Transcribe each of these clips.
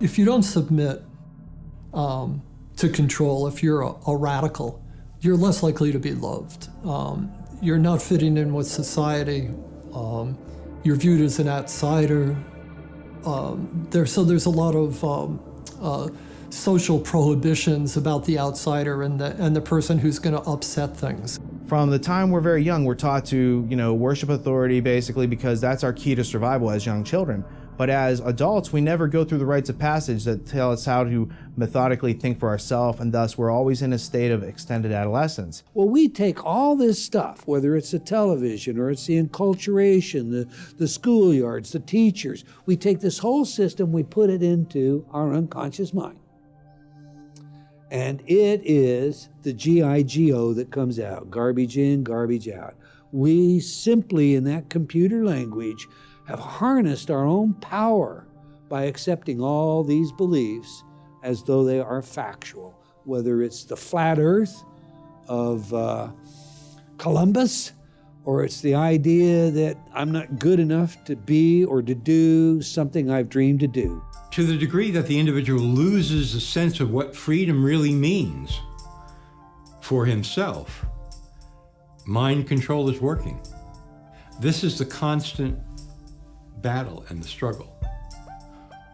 If you don't submit to control, if you're a radical, you're less likely to be loved. You're not fitting in with society. You're viewed as an outsider. So there's a lot of social prohibitions about the outsider and the person who's going to upset things. From the time we're very young, we're taught to, worship authority basically because that's our key to survival as young children. But as adults, we never go through the rites of passage that tell us how to methodically think for ourselves, and thus we're always in a state of extended adolescence. Well, we take all this stuff, whether it's the television or it's the enculturation, the schoolyards, the teachers, we take this whole system, we put it into our unconscious mind. And it is the GIGO that comes out, garbage in, garbage out. We simply, in that computer language, have harnessed our own power by accepting all these beliefs as though they are factual, whether it's the flat earth of Columbus, or it's the idea that I'm not good enough to be or to do something I've dreamed to do. To the degree that the individual loses a sense of what freedom really means for himself, mind control is working. This is the constant battle and the struggle.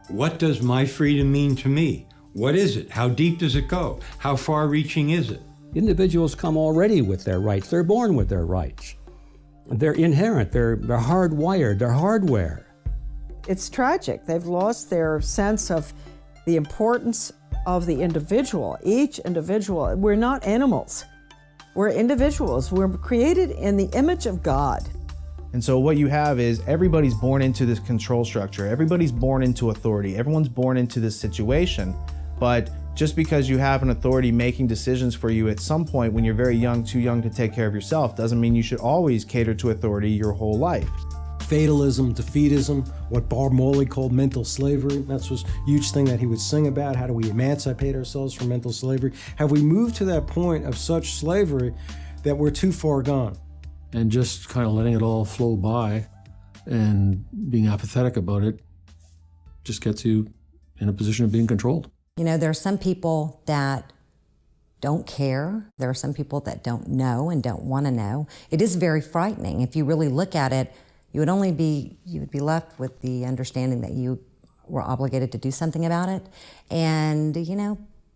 What does my freedom mean to me? What is it? How deep does it go? How far-reaching is it? Individuals come already with their rights. They're born with their rights. They're inherent. They're hardwired. They're hardware. It's tragic. They've lost their sense of the importance of the individual. Each individual. We're not animals. We're individuals. We're created in the image of God. And so what you have is everybody's born into this control structure. Everybody's born into authority. Everyone's born into this situation. But just because you have an authority making decisions for you at some point when you're very young, too young to take care of yourself, doesn't mean you should always cater to authority your whole life. Fatalism, defeatism, what Bob Marley called mental slavery. That's a huge thing that he would sing about. How do we emancipate ourselves from mental slavery? Have we moved to that point of such slavery that we're too far gone? And just kind of letting it all flow by and being apathetic about it just gets you in a position of being controlled. There are some people that don't care. There are some people that don't know and don't want to know. It is very frightening. If you really look at it, you would be left with the understanding that you were obligated to do something about it. And,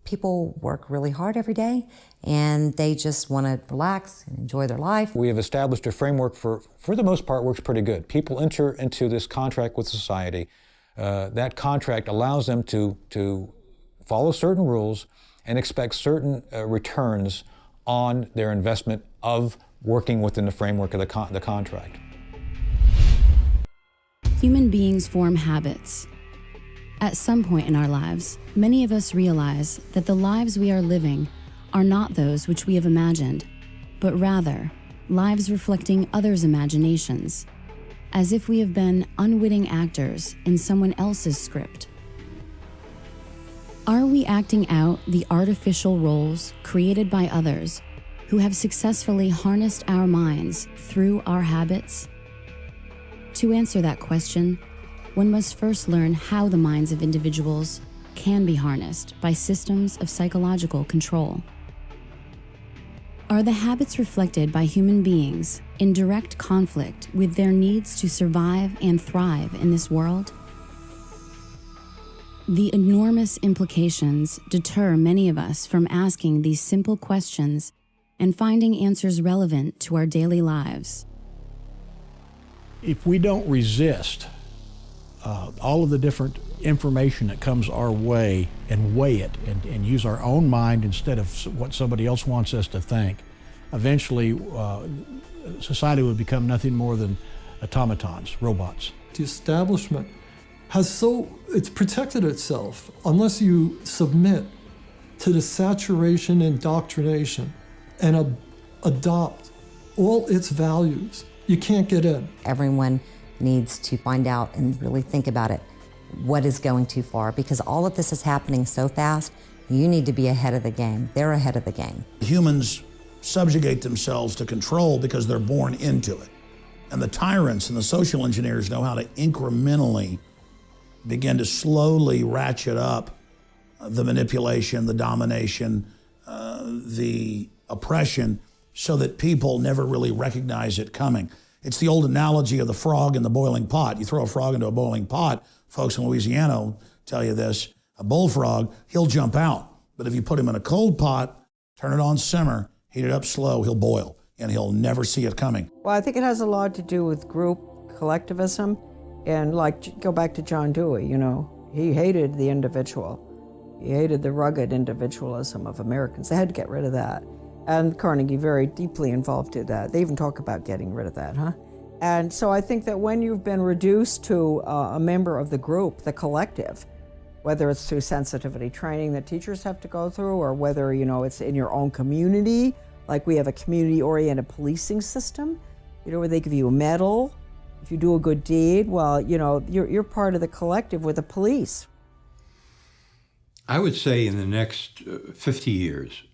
people work really hard every day and they just want to relax and enjoy their life. We have established a framework for the most part, works pretty good. People enter into this contract with society. That contract allows them to follow certain rules and expect certain returns on their investment of working within the framework of the contract. Human beings form habits. At some point in our lives, many of us realize that the lives we are living are not those which we have imagined, but rather lives reflecting others' imaginations. as if we have been unwitting actors in someone else's script. Are we acting out the artificial roles created by others who have successfully harnessed our minds through our habits? To answer that question, one must first learn how the minds of individuals can be harnessed by systems of psychological control. Are the habits reflected by human beings in direct conflict with their needs to survive and thrive in this world? The enormous implications deter many of us from asking these simple questions and finding answers relevant to our daily lives. If we don't resist all of the different information that comes our way and weigh it and use our own mind instead of what somebody else wants us to think, eventually society would become nothing more than automatons, robots. The establishment it's protected itself unless you submit to the saturation indoctrination and adopt all its values. You can't get in. Everyone needs to find out and really think about it. What is going too far? Because all of this is happening so fast, you need to be ahead of the game. They're ahead of the game. Humans subjugate themselves to control because they're born into it. And the tyrants and the social engineers know how to incrementally begin to slowly ratchet up the manipulation, the domination, the oppression, so that people never really recognize it coming. It's the old analogy of the frog in the boiling pot. You throw a frog into a boiling pot, folks in Louisiana will tell you this, a bullfrog, he'll jump out. But if you put him in a cold pot, turn it on simmer, heat it up slow, he'll boil, and he'll never see it coming. Well, I think it has a lot to do with group collectivism. And go back to John Dewey, he hated the individual. He hated the rugged individualism of Americans. They had to get rid of that. And Carnegie very deeply involved in that. They even talk about getting rid of that, huh? And so I think that when you've been reduced to a member of the group, the collective, whether it's through sensitivity training that teachers have to go through, or whether, it's in your own community, like we have a community-oriented policing system, where they give you a medal. If you do a good deed, well, you're part of the collective with the police. I would say in the next 50 years,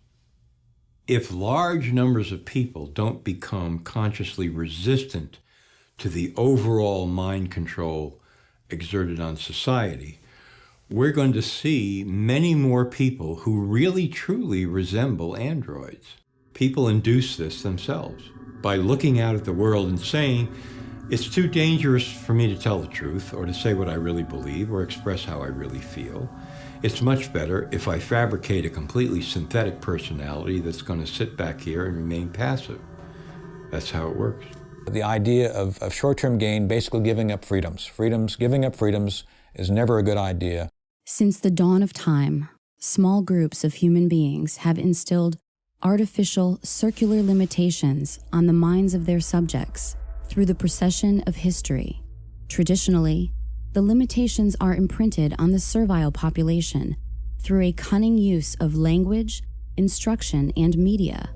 if large numbers of people don't become consciously resistant to the overall mind control exerted on society, we're going to see many more people who really truly resemble androids. People induce this themselves by looking out at the world and saying, it's too dangerous for me to tell the truth or to say what I really believe or express how I really feel. It's much better if I fabricate a completely synthetic personality that's going to sit back here and remain passive. That's how it works. The idea of short-term gain, basically giving up freedoms. Giving up freedoms is never a good idea. Since the dawn of time, small groups of human beings have instilled artificial circular limitations on the minds of their subjects through the procession of history. Traditionally, the limitations are imprinted on the servile population through a cunning use of language, instruction, and media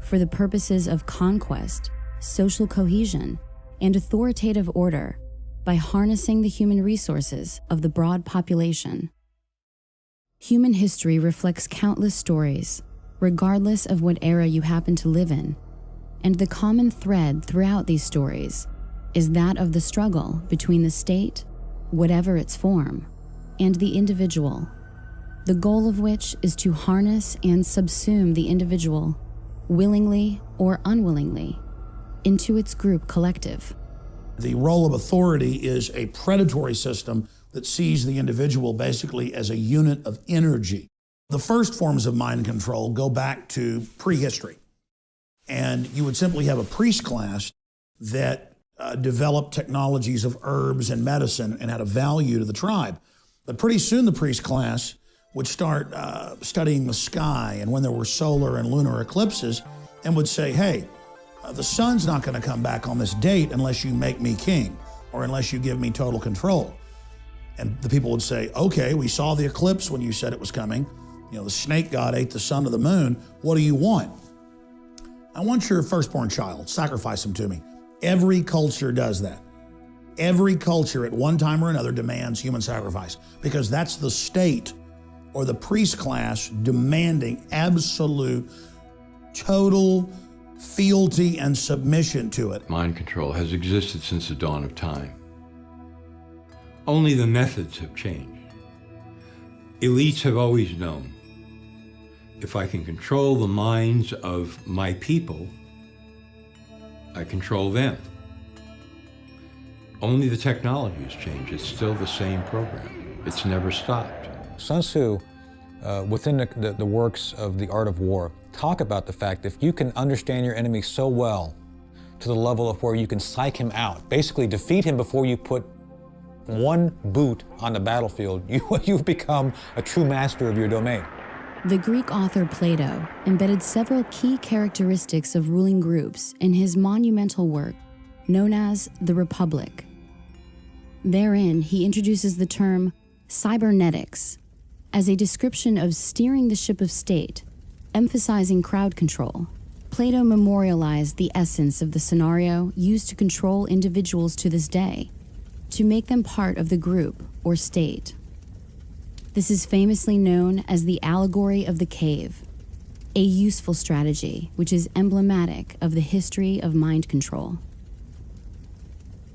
for the purposes of conquest, social cohesion, and authoritative order by harnessing the human resources of the broad population. Human history reflects countless stories, regardless of what era you happen to live in, and the common thread throughout these stories is that of the struggle between the state, whatever its form, and the individual, the goal of which is to harness and subsume the individual, willingly or unwillingly, into its group collective. The role of authority is a predatory system that sees the individual basically as a unit of energy. The first forms of mind control go back to prehistory. And you would simply have a priest class that developed technologies of herbs and medicine and had a value to the tribe. But pretty soon the priest class would start studying the sky and when there were solar and lunar eclipses and would say, hey, the sun's not going to come back on this date unless you make me king or unless you give me total control. And the people would say, okay, we saw the eclipse when you said it was coming. The snake god ate the sun of the moon. What do you want? I want your firstborn child. Sacrifice him to me. Every culture does that. Every culture at one time or another demands human sacrifice because that's the state or the priest class demanding absolute, total fealty and submission to it. Mind control has existed since the dawn of time. Only the methods have changed. Elites have always known, if I can control the minds of my people, I control them. Only the technology has changed. It's still the same program. It's never stopped. Sun Tzu, within the works of The Art of War, talk about the fact that if you can understand your enemy so well to the level of where you can psych him out, basically defeat him before you put one boot on the battlefield, you've become a true master of your domain. The Greek author Plato embedded several key characteristics of ruling groups in his monumental work known as The Republic. Therein, he introduces the term cybernetics as a description of steering the ship of state, emphasizing crowd control. Plato memorialized the essence of the scenario used to control individuals to this day, to make them part of the group or state. This is famously known as the allegory of the cave, a useful strategy which is emblematic of the history of mind control.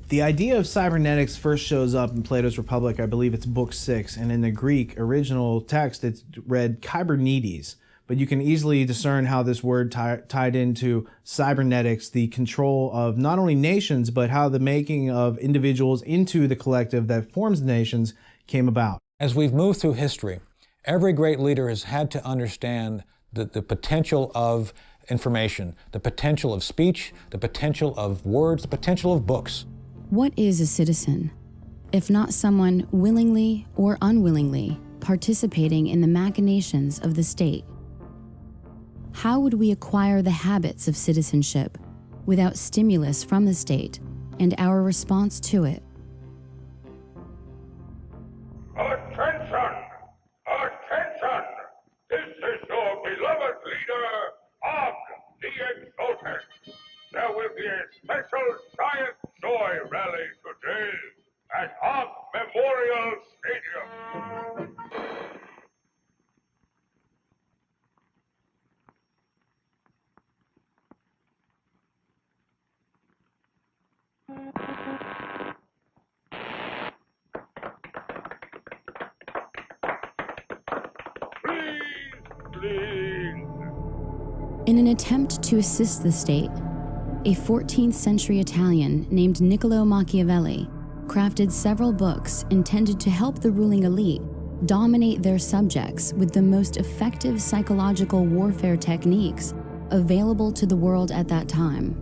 The idea of cybernetics first shows up in Plato's Republic, I believe it's book 6, and in the Greek original text it's read kybernetes, but you can easily discern how this word tied into cybernetics, the control of not only nations, but how the making of individuals into the collective that forms the nations came about. As we've moved through history, every great leader has had to understand the potential of information, the potential of speech, the potential of words, the potential of books. What is a citizen, if not someone willingly or unwillingly participating in the machinations of the state? How would we acquire the habits of citizenship without stimulus from the state and our response to it? Attention! Attention! This is your beloved leader, Og the Exalted. There will be a special Giant Joy rally today at Og Memorial Stadium. In an attempt to assist the state, a 14th century Italian named Niccolò Machiavelli crafted several books intended to help the ruling elite dominate their subjects with the most effective psychological warfare techniques available to the world at that time.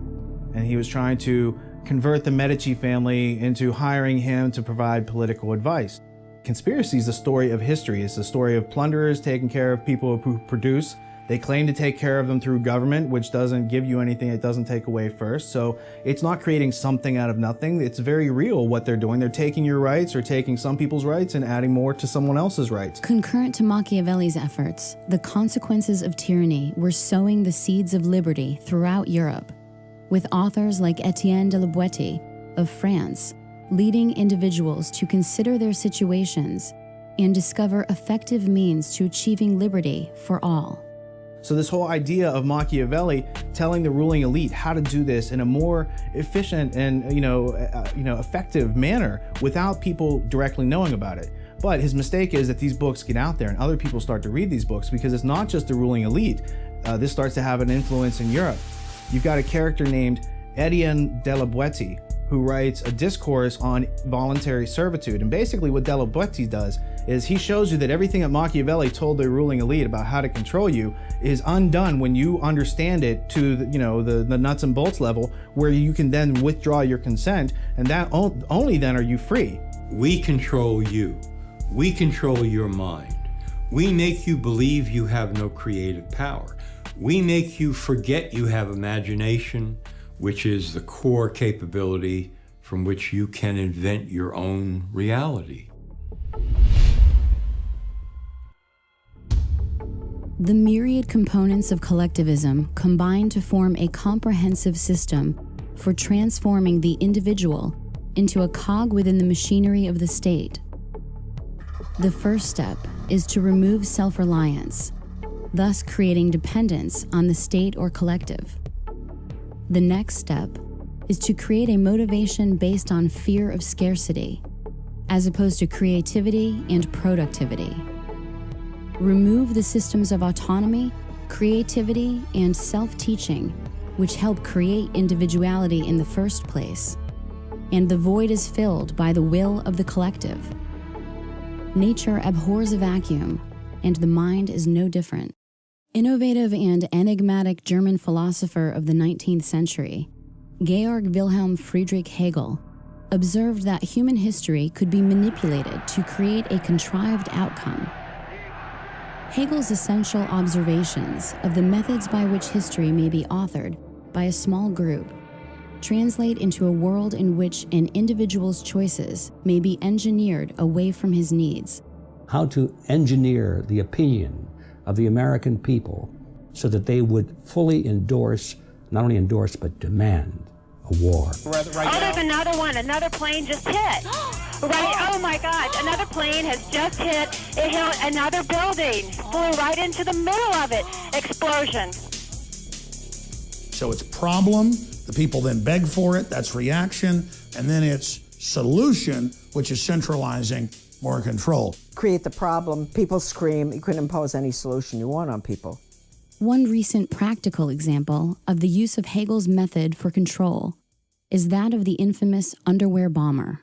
And he was trying to convert the Medici family into hiring him to provide political advice. Conspiracy is the story of history. It's the story of plunderers taking care of people who produce. They claim to take care of them through government, which doesn't give you anything, it doesn't take away first. So it's not creating something out of nothing. It's very real what they're doing. They're taking your rights or taking some people's rights and adding more to someone else's rights. Concurrent to Machiavelli's efforts, the consequences of tyranny were sowing the seeds of liberty throughout Europe, with authors like Etienne de la Boétie of France leading individuals to consider their situations and discover effective means to achieving liberty for all. So this whole idea of Machiavelli telling the ruling elite how to do this in a more efficient and effective manner without people directly knowing about it. But his mistake is that these books get out there and other people start to read these books because it's not just the ruling elite. This starts to have an influence in Europe. You've got a character named Etienne de la Boétie who writes a discourse on voluntary servitude. And basically what de la Boétie does is he shows you that everything that Machiavelli told the ruling elite about how to control you is undone when you understand it to the nuts and bolts level, where you can then withdraw your consent, and that only then are you free. We control you. We control your mind. We make you believe you have no creative power. We make you forget you have imagination, which is the core capability from which you can invent your own reality. The myriad components of collectivism combine to form a comprehensive system for transforming the individual into a cog within the machinery of the state. The first step is to remove self-reliance, thus creating dependence on the state or collective. The next step is to create a motivation based on fear of scarcity, as opposed to creativity and productivity. Remove the systems of autonomy, creativity, and self-teaching, which help create individuality in the first place, and the void is filled by the will of the collective. Nature abhors a vacuum, and the mind is no different. Innovative and enigmatic German philosopher of the 19th century, Georg Wilhelm Friedrich Hegel, observed that human history could be manipulated to create a contrived outcome. Hegel's essential observations of the methods by which history may be authored by a small group translate into a world in which an individual's choices may be engineered away from his needs. How to engineer the opinion of the American people so that they would fully endorse, not only endorse, but demand a war. There's another one. Another plane just hit. Right, oh my God, another plane has just hit. It hit another building, flew right into the middle of it. Explosion. So it's problem, the people then beg for it, that's reaction, and then it's solution, which is centralizing more control. Create the problem, people scream, you can impose any solution you want on people. One recent practical example of the use of Hegel's method for control is that of the infamous underwear bomber.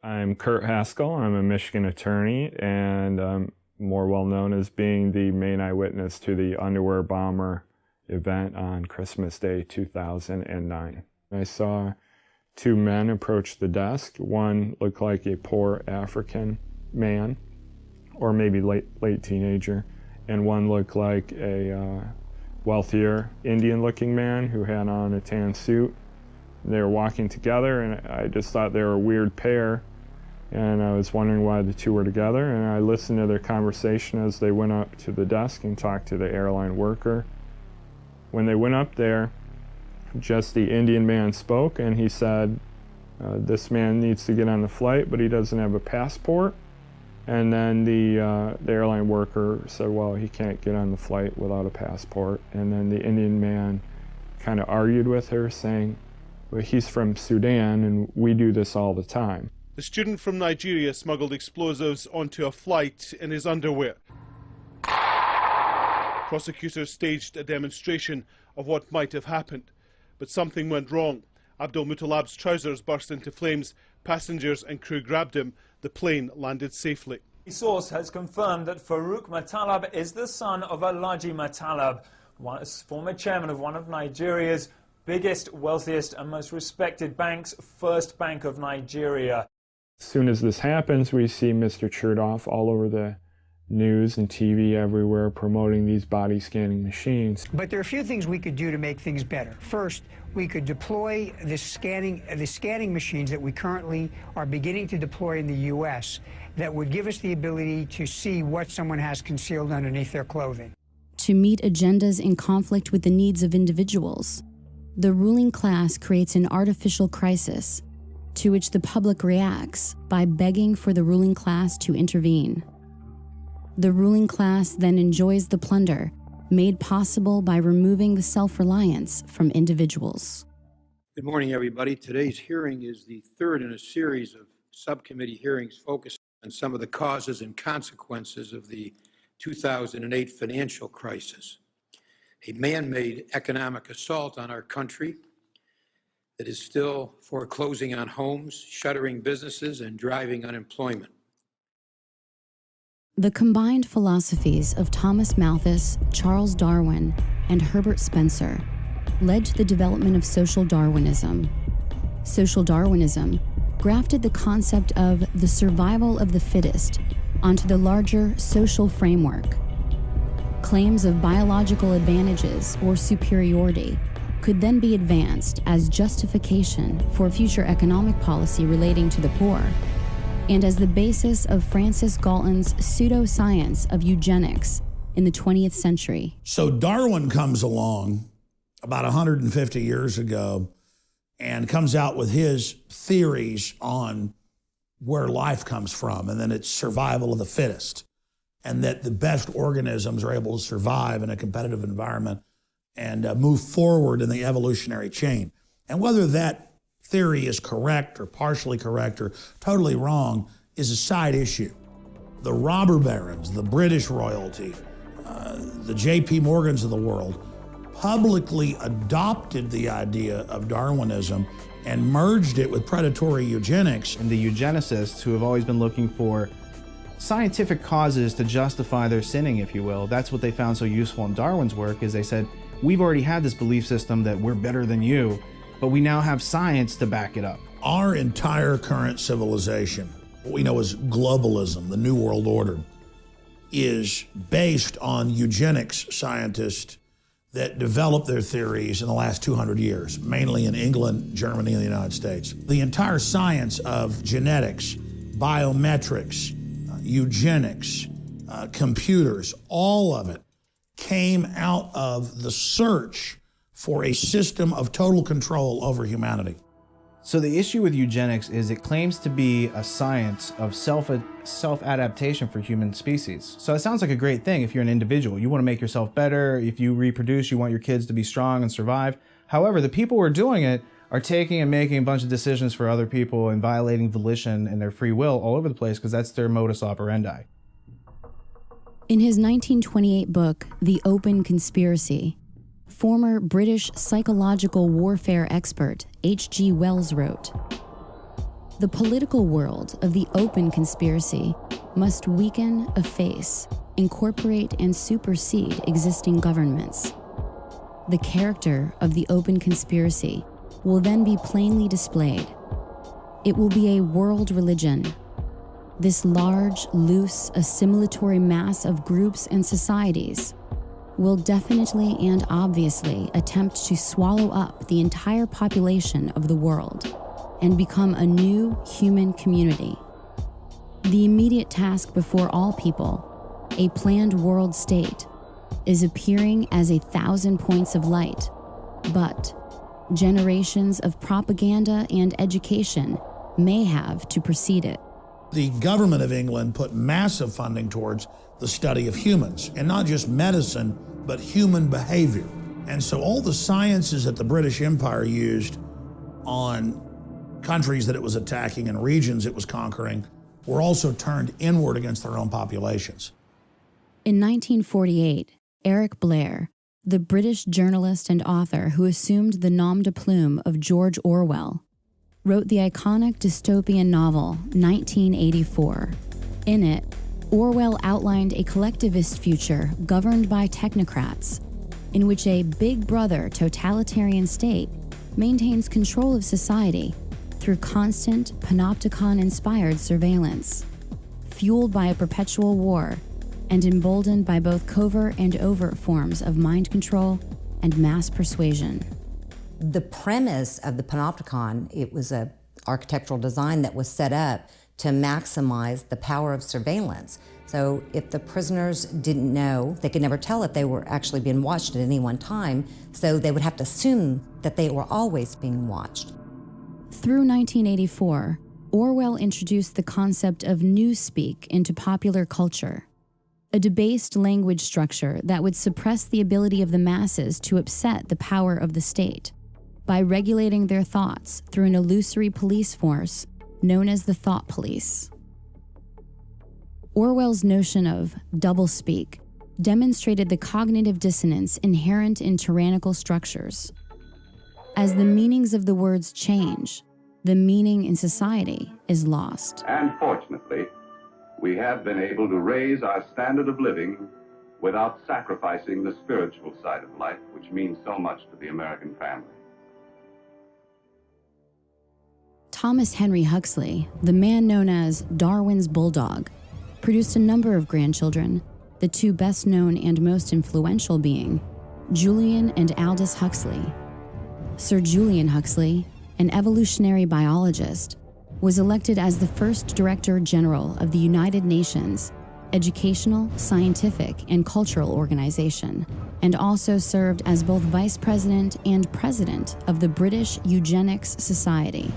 I'm Kurt Haskell. I'm a Michigan attorney, and I'm more well known as being the main eyewitness to the underwear bomber event on Christmas Day 2009. I saw two men approach the desk. One looked like a poor African man, or maybe late teenager, and one looked like a wealthier Indian-looking man who had on a tan suit. They were walking together, and I just thought they were a weird pair, and I was wondering why the two were together, and I listened to their conversation as they went up to the desk and talked to the airline worker. When they went up there, just the Indian man spoke, and he said, this man needs to get on the flight, but he doesn't have a passport. And then the airline worker said, well, he can't get on the flight without a passport. And then the Indian man kind of argued with her, saying, well, he's from Sudan, and we do this all the time. The student from Nigeria smuggled explosives onto a flight in his underwear. Prosecutors staged a demonstration of what might have happened, but something went wrong. Abdul Muttalab's trousers burst into flames. Passengers and crew grabbed him. The plane landed safely. A source has confirmed that Farouk Muttalab is the son of Alhaji Muttalab, former chairman of one of Nigeria's biggest, wealthiest and most respected banks, First Bank of Nigeria. As soon as this happens, we see Mr. Chertoff all over the news and TV everywhere promoting these body scanning machines. But there are a few things we could do to make things better. First, we could deploy the scanning machines that we currently are beginning to deploy in the U.S. that would give us the ability to see what someone has concealed underneath their clothing. To meet agendas in conflict with the needs of individuals, the ruling class creates an artificial crisis to which the public reacts by begging for the ruling class to intervene. The ruling class then enjoys the plunder made possible by removing the self-reliance from individuals. Good morning, everybody. Today's hearing is the third in a series of subcommittee hearings focused on some of the causes and consequences of the 2008 financial crisis, a man-made economic assault on our country that is still foreclosing on homes, shuttering businesses, and driving unemployment. The combined philosophies of Thomas Malthus, Charles Darwin, and Herbert Spencer led to the development of social Darwinism. Social Darwinism grafted the concept of the survival of the fittest onto the larger social framework. Claims of biological advantages or superiority could then be advanced as justification for future economic policy relating to the poor, and as the basis of Francis Galton's pseudoscience of eugenics in the 20th century. So Darwin comes along about 150 years ago and comes out with his theories on where life comes from, and then it's survival of the fittest, and that the best organisms are able to survive in a competitive environment and move forward in the evolutionary chain. And whether that theory is correct or partially correct or totally wrong is a side issue. The robber barons, the British royalty, the J.P. Morgans of the world publicly adopted the idea of Darwinism and merged it with predatory eugenics. And the eugenicists, who have always been looking for scientific causes to justify their sinning, if you will, that's what they found so useful in Darwin's work, is they said, we've already had this belief system that we're better than you, but we now have science to back it up. Our entire current civilization, what we know as globalism, the New World Order, is based on eugenics scientists that developed their theories in the last 200 years, mainly in England, Germany, and the United States. The entire science of genetics, biometrics, eugenics, computers, all of it came out of the search for a system of total control over humanity. So the issue with eugenics is it claims to be a science of self-adaptation for human species. So it sounds like a great thing if you're an individual. You want to make yourself better. If you reproduce, you want your kids to be strong and survive. However, the people who are doing it are taking and making a bunch of decisions for other people and violating volition and their free will all over the place because that's their modus operandi. In his 1928 book, The Open Conspiracy, former British psychological warfare expert H.G. Wells wrote, "The political world of the open conspiracy must weaken, efface, incorporate, and supersede existing governments. The character of the open conspiracy will then be plainly displayed. It will be a world religion. This large, loose, assimilatory mass of groups and societies will definitely and obviously attempt to swallow up the entire population of the world and become a new human community. The immediate task before all people, a planned world state, is appearing as 1,000 points of light, but generations of propaganda and education may have to precede it." The government of England put massive funding towards the study of humans, and not just medicine, but human behavior. And so all the sciences that the British Empire used on countries that it was attacking and regions it was conquering were also turned inward against their own populations. In 1948, Eric Blair, the British journalist and author who assumed the nom de plume of George Orwell, wrote the iconic dystopian novel 1984. In it, Orwell outlined a collectivist future governed by technocrats, in which a Big Brother totalitarian state maintains control of society through constant panopticon-inspired surveillance, fueled by a perpetual war and emboldened by both covert and overt forms of mind control and mass persuasion. The premise of the panopticon, it was an architectural design that was set up to maximize the power of surveillance. So if the prisoners didn't know, they could never tell if they were actually being watched at any one time, so they would have to assume that they were always being watched. Through 1984, Orwell introduced the concept of newspeak into popular culture, a debased language structure that would suppress the ability of the masses to upset the power of the state by regulating their thoughts through an illusory police force known as the thought police. Orwell's notion of doublespeak demonstrated the cognitive dissonance inherent in tyrannical structures. As the meanings of the words change, the meaning in society is lost. And fortunately, we have been able to raise our standard of living without sacrificing the spiritual side of life, which means so much to the American family. Thomas Henry Huxley, the man known as Darwin's bulldog, produced a number of grandchildren, the two best known and most influential being Julian and Aldous Huxley. Sir Julian Huxley, an evolutionary biologist, was elected as the first Director General of the United Nations educational, scientific, and cultural organization, and also served as both vice president and president of the British Eugenics Society.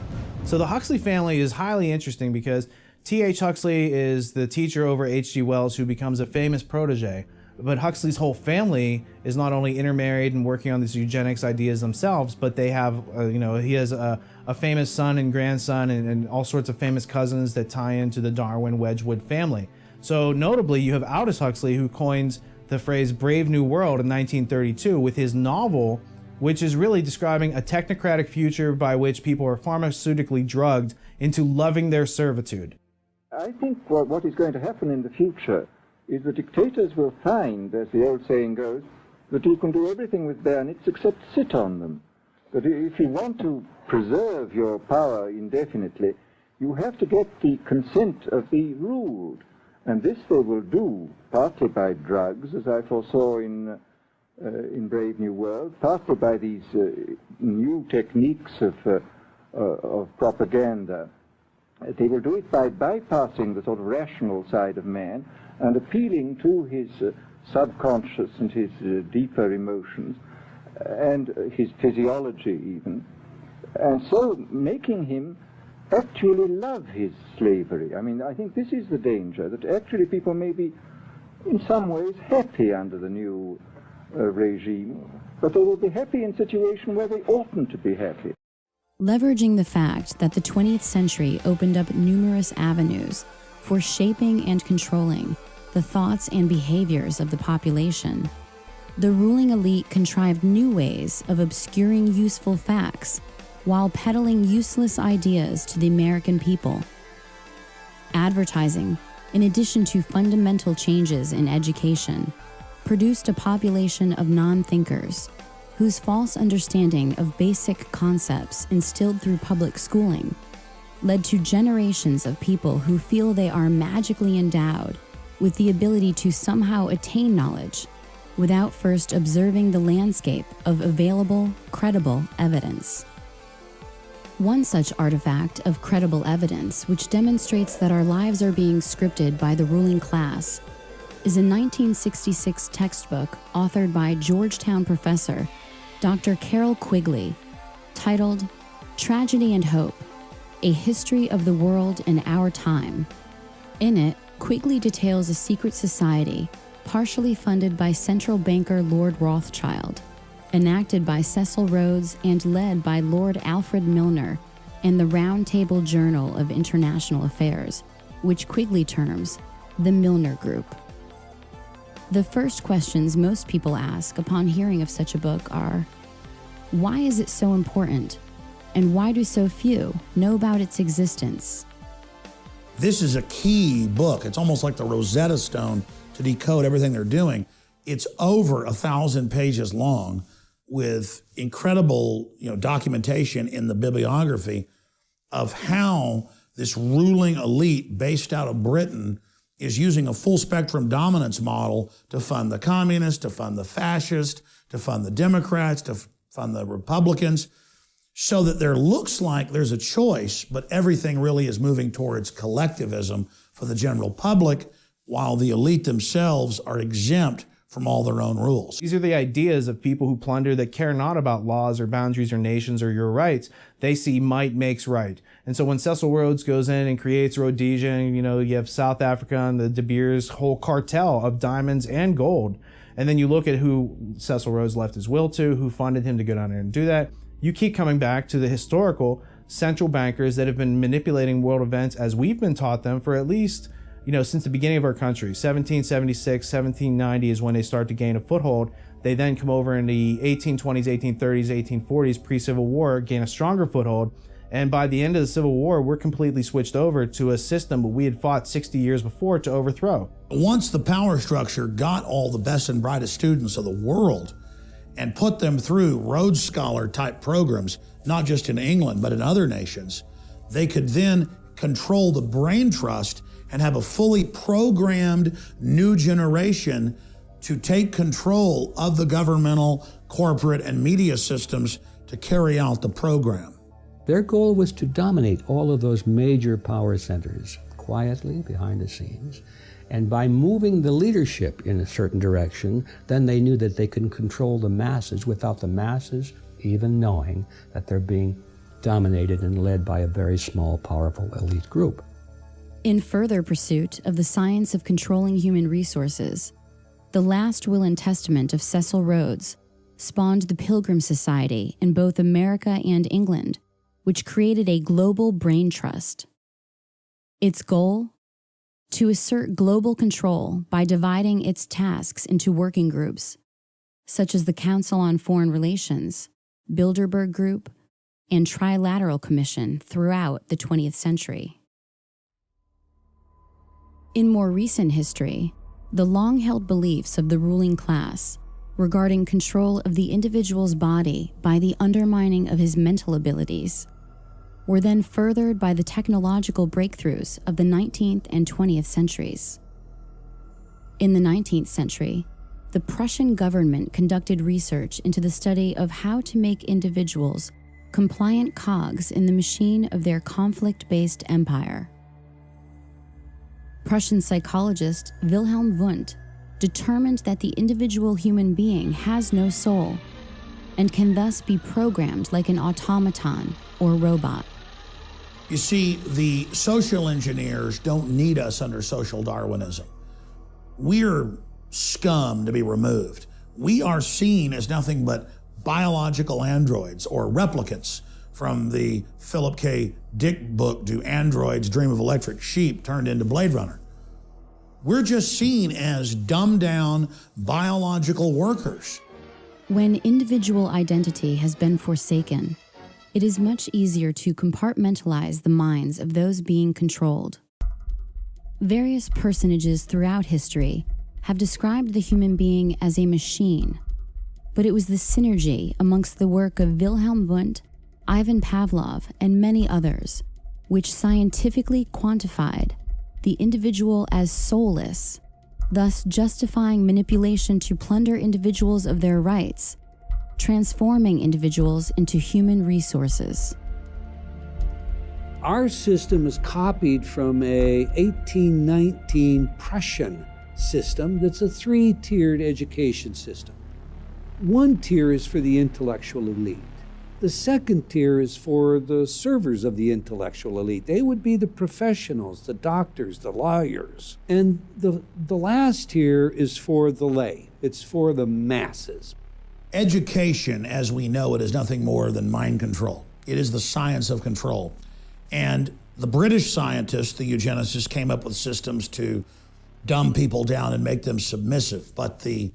So the Huxley family is highly interesting because T.H. Huxley is the teacher over H.G. Wells who becomes a famous protege. But Huxley's whole family is not only intermarried and working on these eugenics ideas themselves, but they have, he has a famous son and grandson and all sorts of famous cousins that tie into the Darwin-Wedgwood family. So notably, you have Aldous Huxley, who coins the phrase Brave New World in 1932 with his novel, which is really describing a technocratic future by which people are pharmaceutically drugged into loving their servitude. I think what is going to happen in the future is the dictators will find, as the old saying goes, that you can do everything with bayonets except sit on them. That if you want to preserve your power indefinitely, you have to get the consent of the ruled. And this they will do partly by drugs, as I foresaw in Brave New World, partly by these new techniques of propaganda. They will do it by bypassing the sort of rational side of man and appealing to his subconscious and his deeper emotions and his physiology even, and so making him actually love his slavery. I mean, I think this is the danger, that actually people may be in some ways happy under the new regime, but they will be happy in a situation where they oughtn't to be happy. Leveraging the fact that the 20th century opened up numerous avenues for shaping and controlling the thoughts and behaviors of the population, the ruling elite contrived new ways of obscuring useful facts while peddling useless ideas to the American people. Advertising, in addition to fundamental changes in education, produced a population of non-thinkers whose false understanding of basic concepts instilled through public schooling led to generations of people who feel they are magically endowed with the ability to somehow attain knowledge without first observing the landscape of available, credible evidence. One such artifact of credible evidence which demonstrates that our lives are being scripted by the ruling class is a 1966 textbook authored by Georgetown professor Dr. Carroll Quigley, titled Tragedy and Hope, A History of the World in Our Time. In it, Quigley details a secret society, partially funded by central banker Lord Rothschild, enacted by Cecil Rhodes and led by Lord Alfred Milner, and the Round Table Journal of International Affairs, which Quigley terms the Milner Group. The first questions most people ask upon hearing of such a book are, why is it so important? And why do so few know about its existence? This is a key book. It's almost like the Rosetta Stone to decode everything they're doing. It's over 1,000 pages long with incredible documentation in the bibliography of how this ruling elite based out of Britain is using a full spectrum dominance model to fund the communists, to fund the fascists, to fund the Democrats, to fund the Republicans, so that there looks like there's a choice, but everything really is moving towards collectivism for the general public, while the elite themselves are exempt from all their own rules. These are the ideas of people who plunder that care not about laws or boundaries or nations or your rights. They see might makes right. And so when Cecil Rhodes goes in and creates Rhodesia, and you have South Africa and the De Beers whole cartel of diamonds and gold, and then you look at who Cecil Rhodes left his will to, who funded him to go down there and do that, you keep coming back to the historical central bankers that have been manipulating world events as we've been taught them for at least since the beginning of our country. 1776, 1790 is when they start to gain a foothold. They then come over in the 1820s, 1830s, 1840s, pre-Civil War, gain a stronger foothold. And by the end of the Civil War, we're completely switched over to a system we had fought 60 years before to overthrow. Once the power structure got all the best and brightest students of the world and put them through Rhodes Scholar type programs, not just in England, but in other nations, they could then control the brain trust and have a fully programmed new generation to take control of the governmental, corporate, and media systems to carry out the program. Their goal was to dominate all of those major power centers quietly behind the scenes And by moving the leadership in a certain direction, then they knew that they could control the masses without the masses even knowing that they're being dominated and led by a very small, powerful elite group. In further pursuit of the science of controlling human resources, the last will and testament of Cecil Rhodes spawned the Pilgrim Society in both America and England, which created a global brain trust. Its goal? To assert global control by dividing its tasks into working groups, such as the Council on Foreign Relations, Bilderberg Group, and Trilateral Commission throughout the 20th century. In more recent history, the long-held beliefs of the ruling class regarding control of the individual's body by the undermining of his mental abilities were then furthered by the technological breakthroughs of the 19th and 20th centuries. In the 19th century, the Prussian government conducted research into the study of how to make individuals compliant cogs in the machine of their conflict-based empire. Prussian psychologist Wilhelm Wundt determined that the individual human being has no soul and can thus be programmed like an automaton or robot. You see, the social engineers don't need us under social Darwinism. We're scum to be removed. We are seen as nothing but biological androids or replicants from the Philip K. Dick book, Do Androids Dream of Electric Sheep, turned into Blade Runner. We're just seen as dumbed down biological workers. When individual identity has been forsaken, it is much easier to compartmentalize the minds of those being controlled. Various personages throughout history have described the human being as a machine, but it was the synergy amongst the work of Wilhelm Wundt, Ivan Pavlov, and many others, which scientifically quantified the individual as soulless, thus justifying manipulation to plunder individuals of their rights, transforming individuals into human resources. Our system is copied from a 1819 Prussian system that's a three-tiered education system. One tier is for the intellectual elite. The second tier is for the servers of the intellectual elite. They would be the professionals, the doctors, the lawyers. And the last tier is for the lay. It's for the masses. Education, as we know it, is nothing more than mind control. It is the science of control. And the British scientists, the eugenicists, came up with systems to dumb people down and make them submissive. But the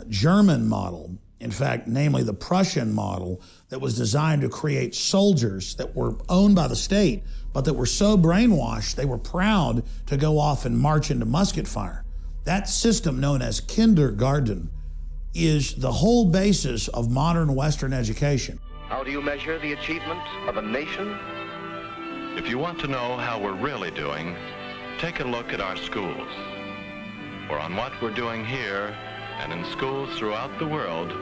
German model, in fact, namely the Prussian model, that was designed to create soldiers that were owned by the state, but that were so brainwashed they were proud to go off and march into musket fire. That system, known as kindergarten, is the whole basis of modern Western education. How do you measure the achievement of a nation? If you want to know how we're really doing, take a look at our schools. For on what we're doing here and in schools throughout the world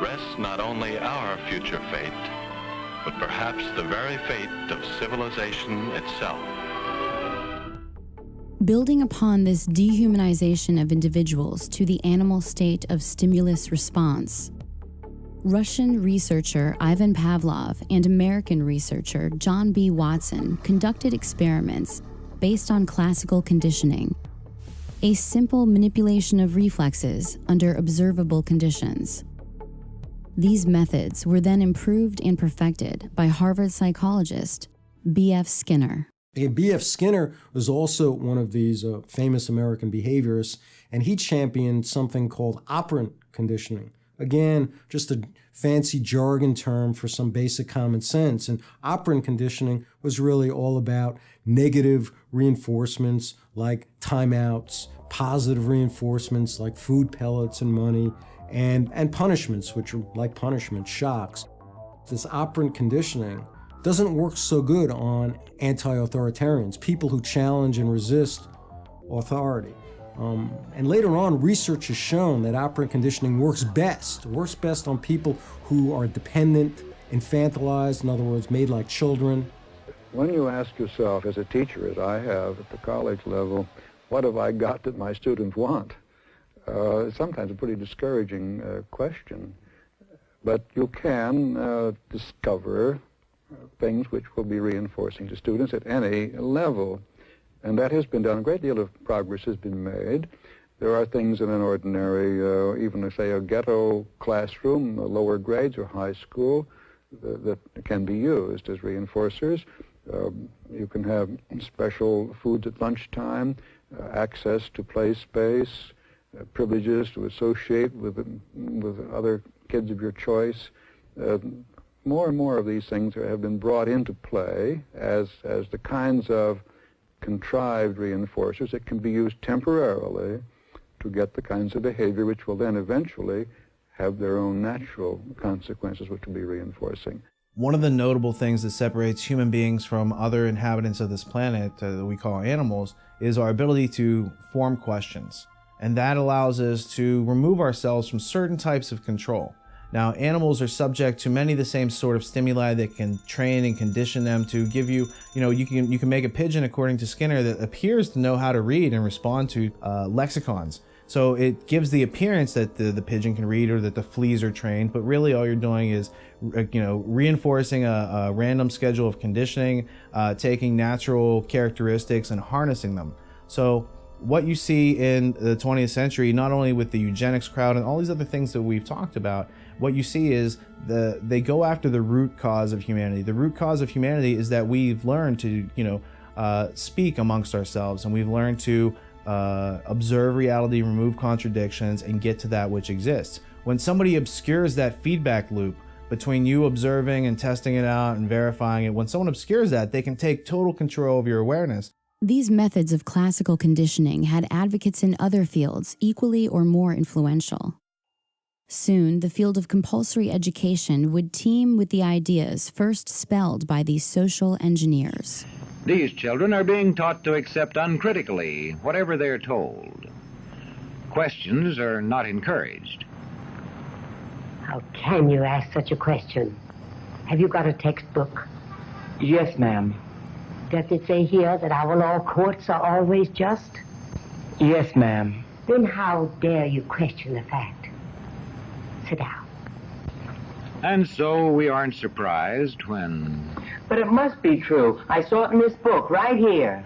rests not only our future fate, but perhaps the very fate of civilization itself. Building upon this dehumanization of individuals to the animal state of stimulus response, Russian researcher Ivan Pavlov and American researcher John B. Watson conducted experiments based on classical conditioning, a simple manipulation of reflexes under observable conditions. These methods were then improved and perfected by Harvard psychologist B.F. Skinner. B.F. Skinner was also one of these famous American behaviorists, and he championed something called operant conditioning. Again, just a fancy jargon term for some basic common sense. And operant conditioning was really all about negative reinforcements like timeouts, positive reinforcements like food pellets and money, and punishments, which are like punishment, shocks. This operant conditioning doesn't work so good on anti-authoritarians, people who challenge and resist authority. And later on, research has shown that operant conditioning works best on people who are dependent, infantilized, in other words, made like children. When you ask yourself as a teacher, as I have at the college level, what have I got that my students want? Sometimes a pretty discouraging question. But you can discover things which will be reinforcing to students at any level. And that has been done. A great deal of progress has been made. There are things in an ordinary, even say a ghetto classroom, lower grades or high school, that can be used as reinforcers. You can have special foods at lunchtime, access to play space, privileges to associate with other kids of your choice. More and more of these things have been brought into play as the kinds of contrived reinforcers that can be used temporarily to get the kinds of behavior which will then eventually have their own natural consequences, which will be reinforcing. One of the notable things that separates human beings from other inhabitants of this planet that we call animals is our ability to form questions. And that allows us to remove ourselves from certain types of control. Now, animals are subject to many of the same sort of stimuli that can train and condition them to give you, you can make a pigeon, according to Skinner, that appears to know how to read and respond to lexicons. So it gives the appearance that the pigeon can read or that the fleas are trained, but really all you're doing is, reinforcing a random schedule of conditioning, taking natural characteristics and harnessing them. So what you see in the 20th century, not only with the eugenics crowd and all these other things that we've talked about, what you see is they go after the root cause of humanity. The root cause of humanity is that we've learned to, speak amongst ourselves, and we've learned to observe reality, remove contradictions, and get to that which exists. When somebody obscures that feedback loop between you observing and testing it out and verifying it, when someone obscures that, they can take total control of your awareness. These methods of classical conditioning had advocates in other fields equally or more influential. Soon, the field of compulsory education would teem with the ideas first spelled by these social engineers. These children are being taught to accept uncritically whatever they're told. Questions are not encouraged. How can you ask such a question? Have you got a textbook? Yes, ma'am. Does it say here that our law courts are always just? Yes, ma'am. Then how dare you question the fact? Sit down. And so we aren't surprised when... But it must be true. I saw it in this book right here.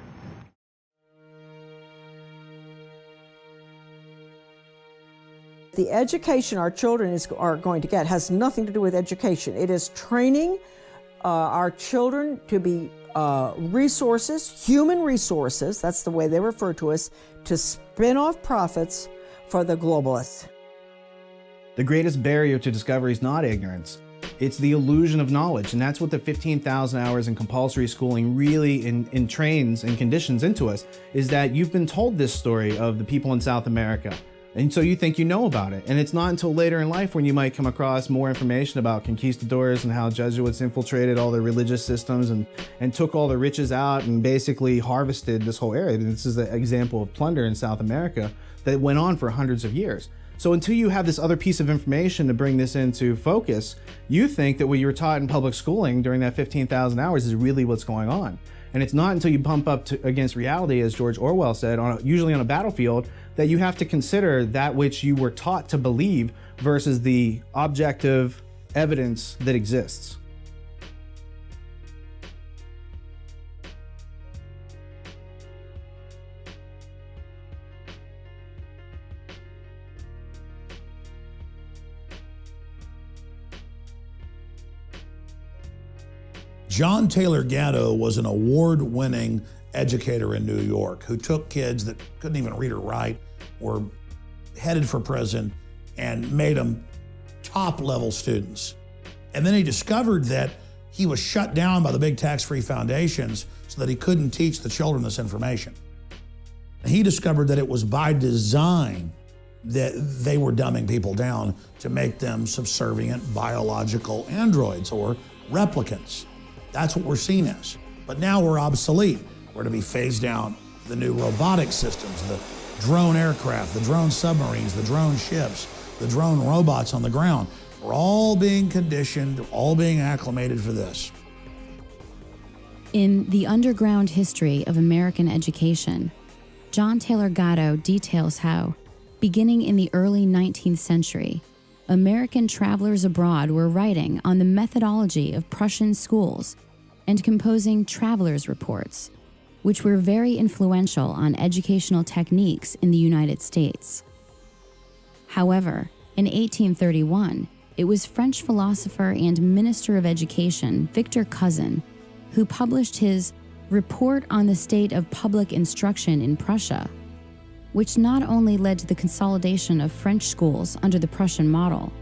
The education our children are going to get has nothing to do with education. It is training our children to be resources, human resources, that's the way they refer to us, to spin off profits for the globalists. The greatest barrier to discovery is not ignorance. It's the illusion of knowledge, and that's what the 15,000 hours in compulsory schooling really entrains and conditions into us, is that you've been told this story of the people in South America, and so you think you know about it. And it's not until later in life when you might come across more information about conquistadors and how Jesuits infiltrated all the religious systems and took all the riches out and basically harvested this whole area. This is an example of plunder in South America that went on for hundreds of years. So until you have this other piece of information to bring this into focus, you think that what you were taught in public schooling during that 15,000 hours is really what's going on. And it's not until you bump up against reality, as George Orwell said, usually on a battlefield, that you have to consider that which you were taught to believe versus the objective evidence that exists. John Taylor Gatto was an award-winning educator in New York who took kids that couldn't even read or write, were headed for prison, and made them top-level students. And then he discovered that he was shut down by the big tax-free foundations so that he couldn't teach the children this information. He discovered that it was by design that they were dumbing people down to make them subservient biological androids or replicants. That's what we're seen as. But now we're obsolete. We're to be phased out the new robotic systems, the drone aircraft, the drone submarines, the drone ships, the drone robots on the ground. We're all being conditioned, all being acclimated for this. In The Underground History of American Education, John Taylor Gatto details how, beginning in the early 19th century, American travelers abroad were writing on the methodology of Prussian schools and composing travelers' reports, which were very influential on educational techniques in the United States. However, in 1831, it was French philosopher and Minister of Education Victor Cousin who published his Report on the State of Public Instruction in Prussia, which not only led to the consolidation of French schools under the Prussian model,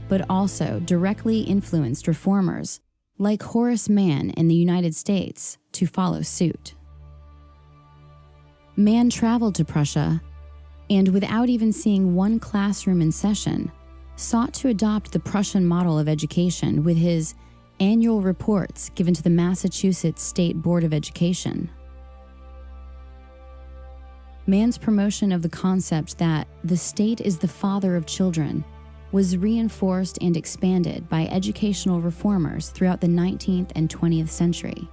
but also directly influenced reformers like Horace Mann in the United States to follow suit. Mann traveled to Prussia and, without even seeing one classroom in session, sought to adopt the Prussian model of education with his annual reports given to the Massachusetts State Board of Education. Mann's promotion of the concept that the state is the father of children was reinforced and expanded by educational reformers throughout the 19th and 20th century.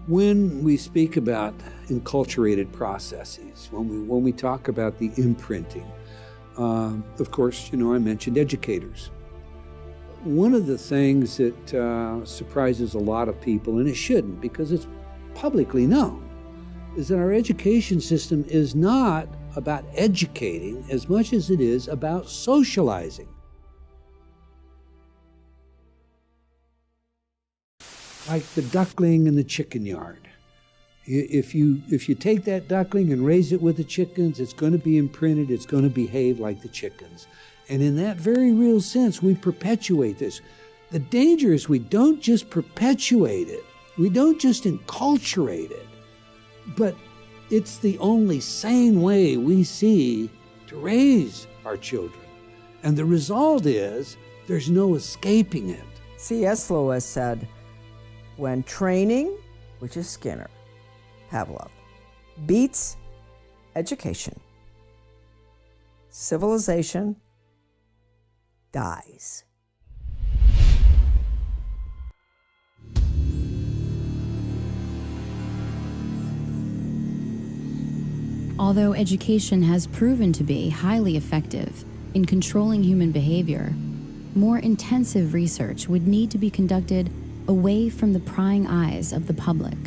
When we speak about enculturated processes, when we talk about the imprinting, of course, I mentioned educators. One of the things that surprises a lot of people, and it shouldn't because it's publicly known, is that our education system is not about educating as much as it is about socializing. Like the duckling in the chicken yard. If you take that duckling and raise it with the chickens, it's going to be imprinted, it's going to behave like the chickens. And in that very real sense, we perpetuate this. The danger is we don't just perpetuate it, we don't just enculturate it, but it's the only sane way we see to raise our children. And the result is there's no escaping it. C.S. Lewis said, when training, which is Skinner, Pavlov, beats education, civilization dies. Although education has proven to be highly effective in controlling human behavior, more intensive research would need to be conducted away from the prying eyes of the public.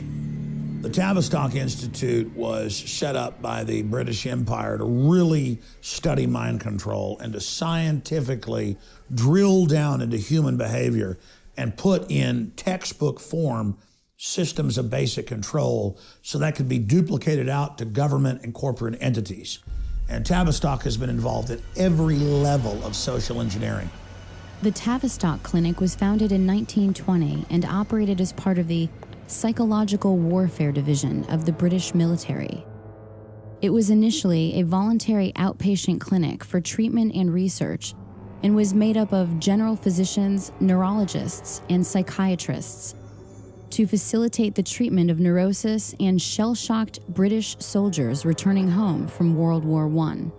The Tavistock Institute was set up by the British Empire to really study mind control and to scientifically drill down into human behavior and put in textbook form systems of basic control so that could be duplicated out to government and corporate entities. And Tavistock has been involved at every level of social engineering. The Tavistock Clinic was founded in 1920 and operated as part of the Psychological Warfare Division of the British military. It was initially a voluntary outpatient clinic for treatment and research and was made up of general physicians, neurologists, and psychiatrists to facilitate the treatment of neurosis and shell-shocked British soldiers returning home from World War I.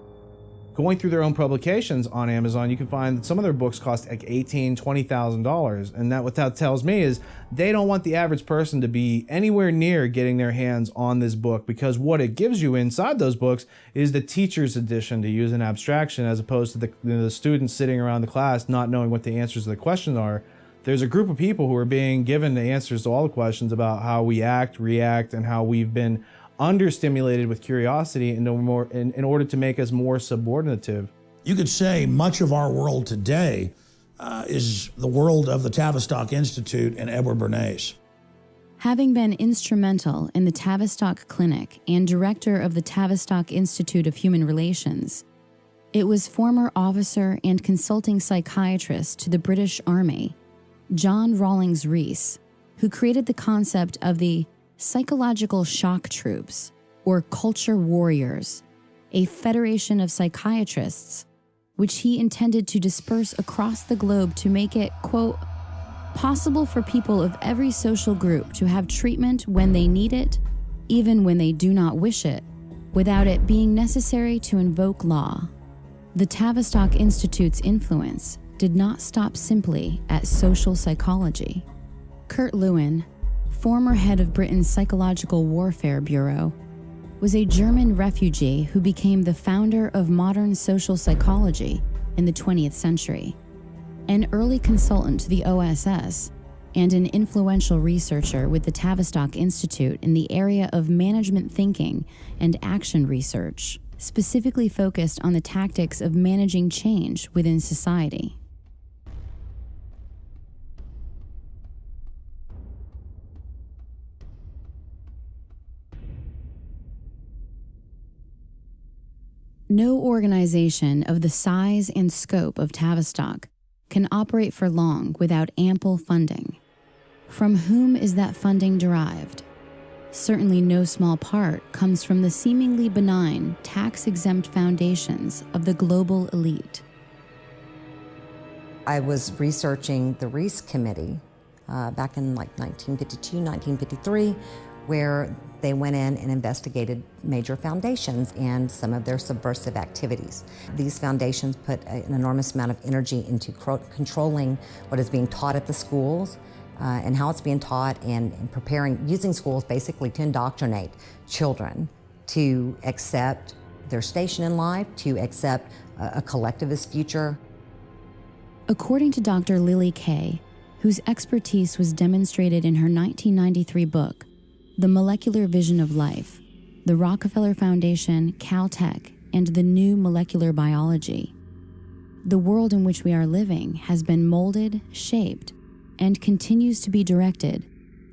Going through their own publications on Amazon, you can find that some of their books cost like $18,000, $20,000. And what that tells me is they don't want the average person to be anywhere near getting their hands on this book, because what it gives you inside those books is the teacher's edition, to use an abstraction, as opposed to the students sitting around the class not knowing what the answers to the questions are. There's a group of people who are being given the answers to all the questions about how we act, react, and how we've been understimulated with curiosity in order to make us more subordinative. You could say much of our world today is the world of the Tavistock Institute and Edward Bernays. Having been instrumental in the Tavistock Clinic and director of the Tavistock Institute of Human Relations, it was former officer and consulting psychiatrist to the British Army, John Rawlings Rees, who created the concept of the psychological shock troops, or culture warriors, a federation of psychiatrists, which he intended to disperse across the globe to make it, quote, possible for people of every social group to have treatment when they need it, even when they do not wish it, without it being necessary to invoke law. The Tavistock Institute's influence did not stop simply at social psychology. Kurt Lewin, former head of Britain's Psychological Warfare Bureau, was a German refugee who became the founder of modern social psychology in the 20th century, an early consultant to the OSS, and an influential researcher with the Tavistock Institute in the area of management thinking and action research, specifically focused on the tactics of managing change within society. No organization of the size and scope of Tavistock can operate for long without ample funding. From whom is that funding derived? Certainly no small part comes from the seemingly benign, tax-exempt foundations of the global elite. I was researching the Reece Committee back in like 1952, 1953, where they went in and investigated major foundations and some of their subversive activities. These foundations put an enormous amount of energy into controlling what is being taught at the schools and how it's being taught, and using schools basically to indoctrinate children to accept their station in life, to accept a collectivist future. According to Dr. Lily Kay, whose expertise was demonstrated in her 1993 book, The Molecular Vision of Life, the Rockefeller Foundation, Caltech, and the New Molecular Biology, the world in which we are living has been molded, shaped, and continues to be directed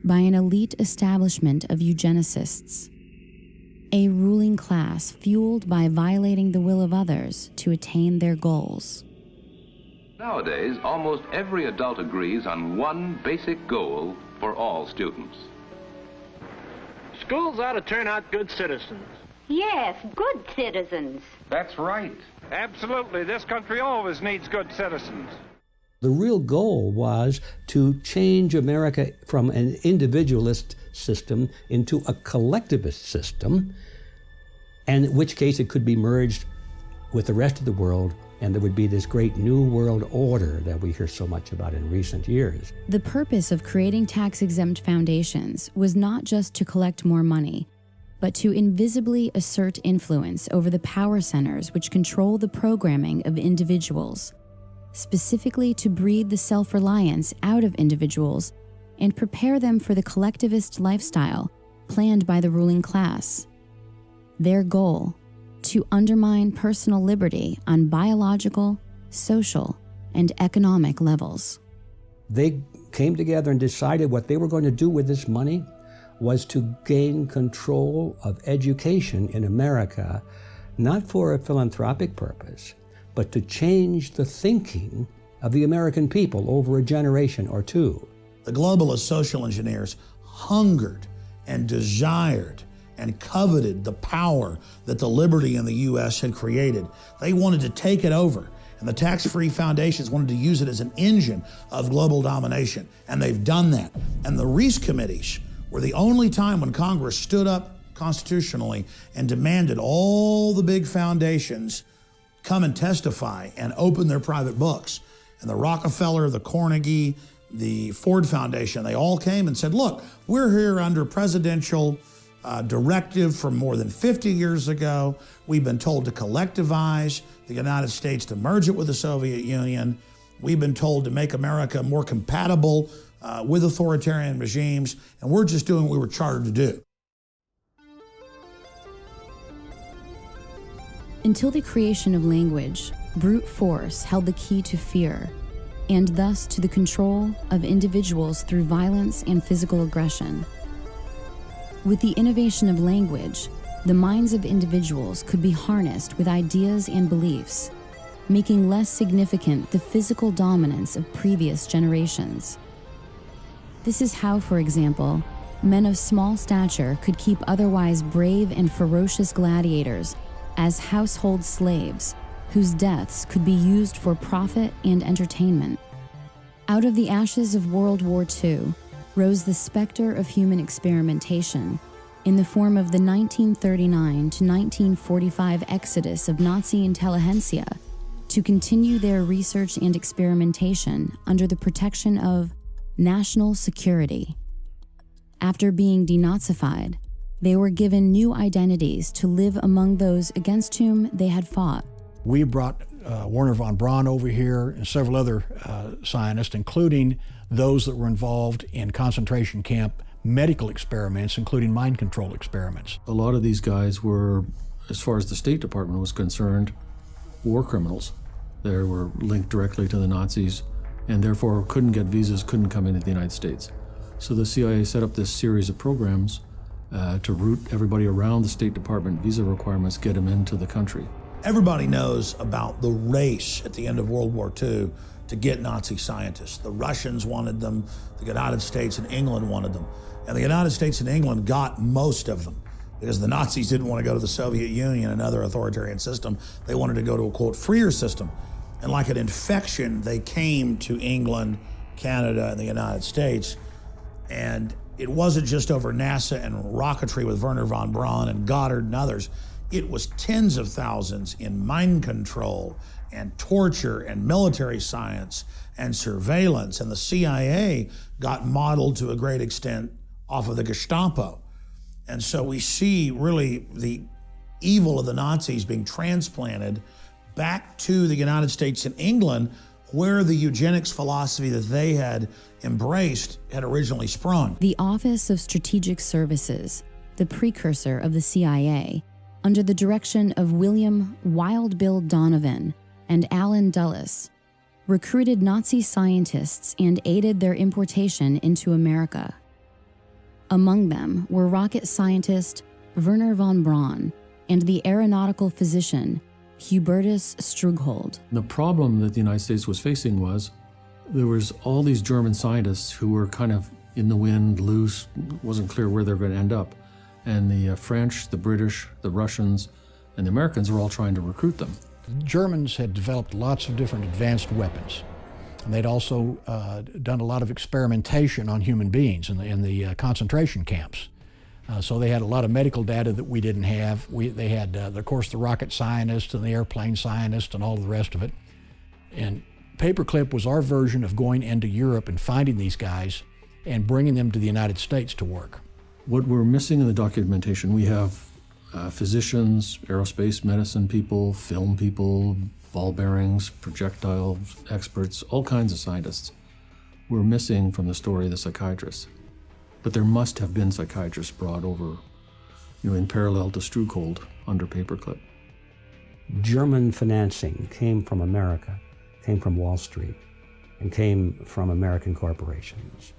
by an elite establishment of eugenicists, a ruling class fueled by violating the will of others to attain their goals. Nowadays, almost every adult agrees on one basic goal for all students. Schools ought to turn out good citizens. Yes, good citizens. That's right. Absolutely. This country always needs good citizens. The real goal was to change America from an individualist system into a collectivist system, and in which case it could be merged with the rest of the world, and there would be this great new world order that we hear so much about in recent years. The purpose of creating tax-exempt foundations was not just to collect more money, but to invisibly assert influence over the power centers which control the programming of individuals, specifically to breed the self-reliance out of individuals and prepare them for the collectivist lifestyle planned by the ruling class. Their goal: to undermine personal liberty on biological, social, and economic levels. They came together and decided what they were going to do with this money was to gain control of education in America, not for a philanthropic purpose, but to change the thinking of the American people over a generation or two. The globalist social engineers hungered and desired and coveted the power that the liberty in the U.S. had created. They wanted to take it over, and the tax-free foundations wanted to use it as an engine of global domination, and they've done that. And the Reece committees were the only time when Congress stood up constitutionally and demanded all the big foundations come and testify and open their private books. And the Rockefeller, the Carnegie, the Ford Foundation, they all came and said, look, we're here under presidential directive from more than 50 years ago. We've been told to collectivize the United States, to merge it with the Soviet Union. We've been told to make America more compatible with authoritarian regimes, and we're just doing what we were chartered to do. Until the creation of language, brute force held the key to fear, and thus to the control of individuals through violence and physical aggression. With the innovation of language, the minds of individuals could be harnessed with ideas and beliefs, making less significant the physical dominance of previous generations. This is how, for example, men of small stature could keep otherwise brave and ferocious gladiators as household slaves, whose deaths could be used for profit and entertainment. Out of the ashes of World War II rose the specter of human experimentation in the form of the 1939 to 1945 exodus of Nazi intelligentsia to continue their research and experimentation under the protection of national security. After being denazified, They were given new identities to live among those against whom they had fought. We brought Werner von Braun over here and several other scientists, including those that were involved in concentration camp medical experiments, including mind control experiments. A lot of these guys were, as far as the State Department was concerned, war criminals. They were linked directly to the Nazis and therefore couldn't get visas, couldn't come into the United States. So the CIA set up this series of programs to route everybody around the State Department visa requirements, get them into the country. Everybody knows about the race at the end of World War II to get Nazi scientists. The Russians wanted them, the United States and England wanted them. And the United States and England got most of them because the Nazis didn't want to go to the Soviet Union, another authoritarian system. They wanted to go to a, quote, freer system. And like an infection, they came to England, Canada, and the United States. And it wasn't just over NASA and rocketry with Werner von Braun and Goddard and others. It was tens of thousands in mind control and torture and military science and surveillance. And the CIA got modeled to a great extent off of the Gestapo. And so we see really the evil of the Nazis being transplanted back to the United States and England, where the eugenics philosophy that they had embraced had originally sprung. The Office of Strategic Services, the precursor of the CIA, under the direction of William Wild Bill Donovan and Allen Dulles, recruited Nazi scientists and aided their importation into America. Among them were rocket scientist Werner von Braun and the aeronautical physician Hubertus Strughold. The problem that the United States was facing was there was all these German scientists who were kind of in the wind, loose, wasn't clear where they were going to end up. And the French, the British, the Russians, and the Americans were all trying to recruit them. The Germans had developed lots of different advanced weapons. And they'd also done a lot of experimentation on human beings in the concentration camps. So they had a lot of medical data that we didn't have. They had, of course, the rocket scientists and the airplane scientists and all the rest of it. And Paperclip was our version of going into Europe and finding these guys and bringing them to the United States to work. What we're missing in the documentation, we have physicians, aerospace medicine people, film people, ball bearings, projectile experts, all kinds of scientists. We're missing from the story the psychiatrists. But there must have been psychiatrists brought over, in parallel to Strughold under Paperclip. German financing came from America, came from Wall Street, and came from American corporations.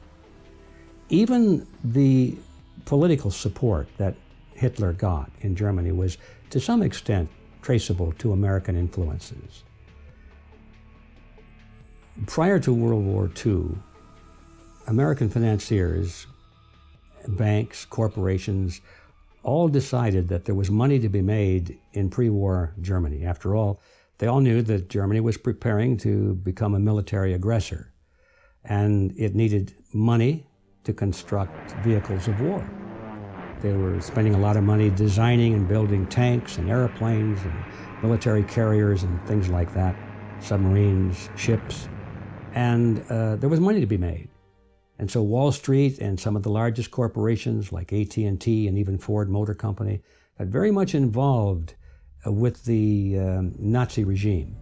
Even the political support that Hitler got in Germany was, to some extent, traceable to American influences. Prior to World War II, American financiers, banks, corporations, all decided that there was money to be made in pre-war Germany. After all, they all knew that Germany was preparing to become a military aggressor, and it needed money to construct vehicles of war. They were spending a lot of money designing and building tanks and airplanes and military carriers and things like that, submarines, ships, and there was money to be made. And so Wall Street and some of the largest corporations like AT&T and even Ford Motor Company got very much involved with the Nazi regime.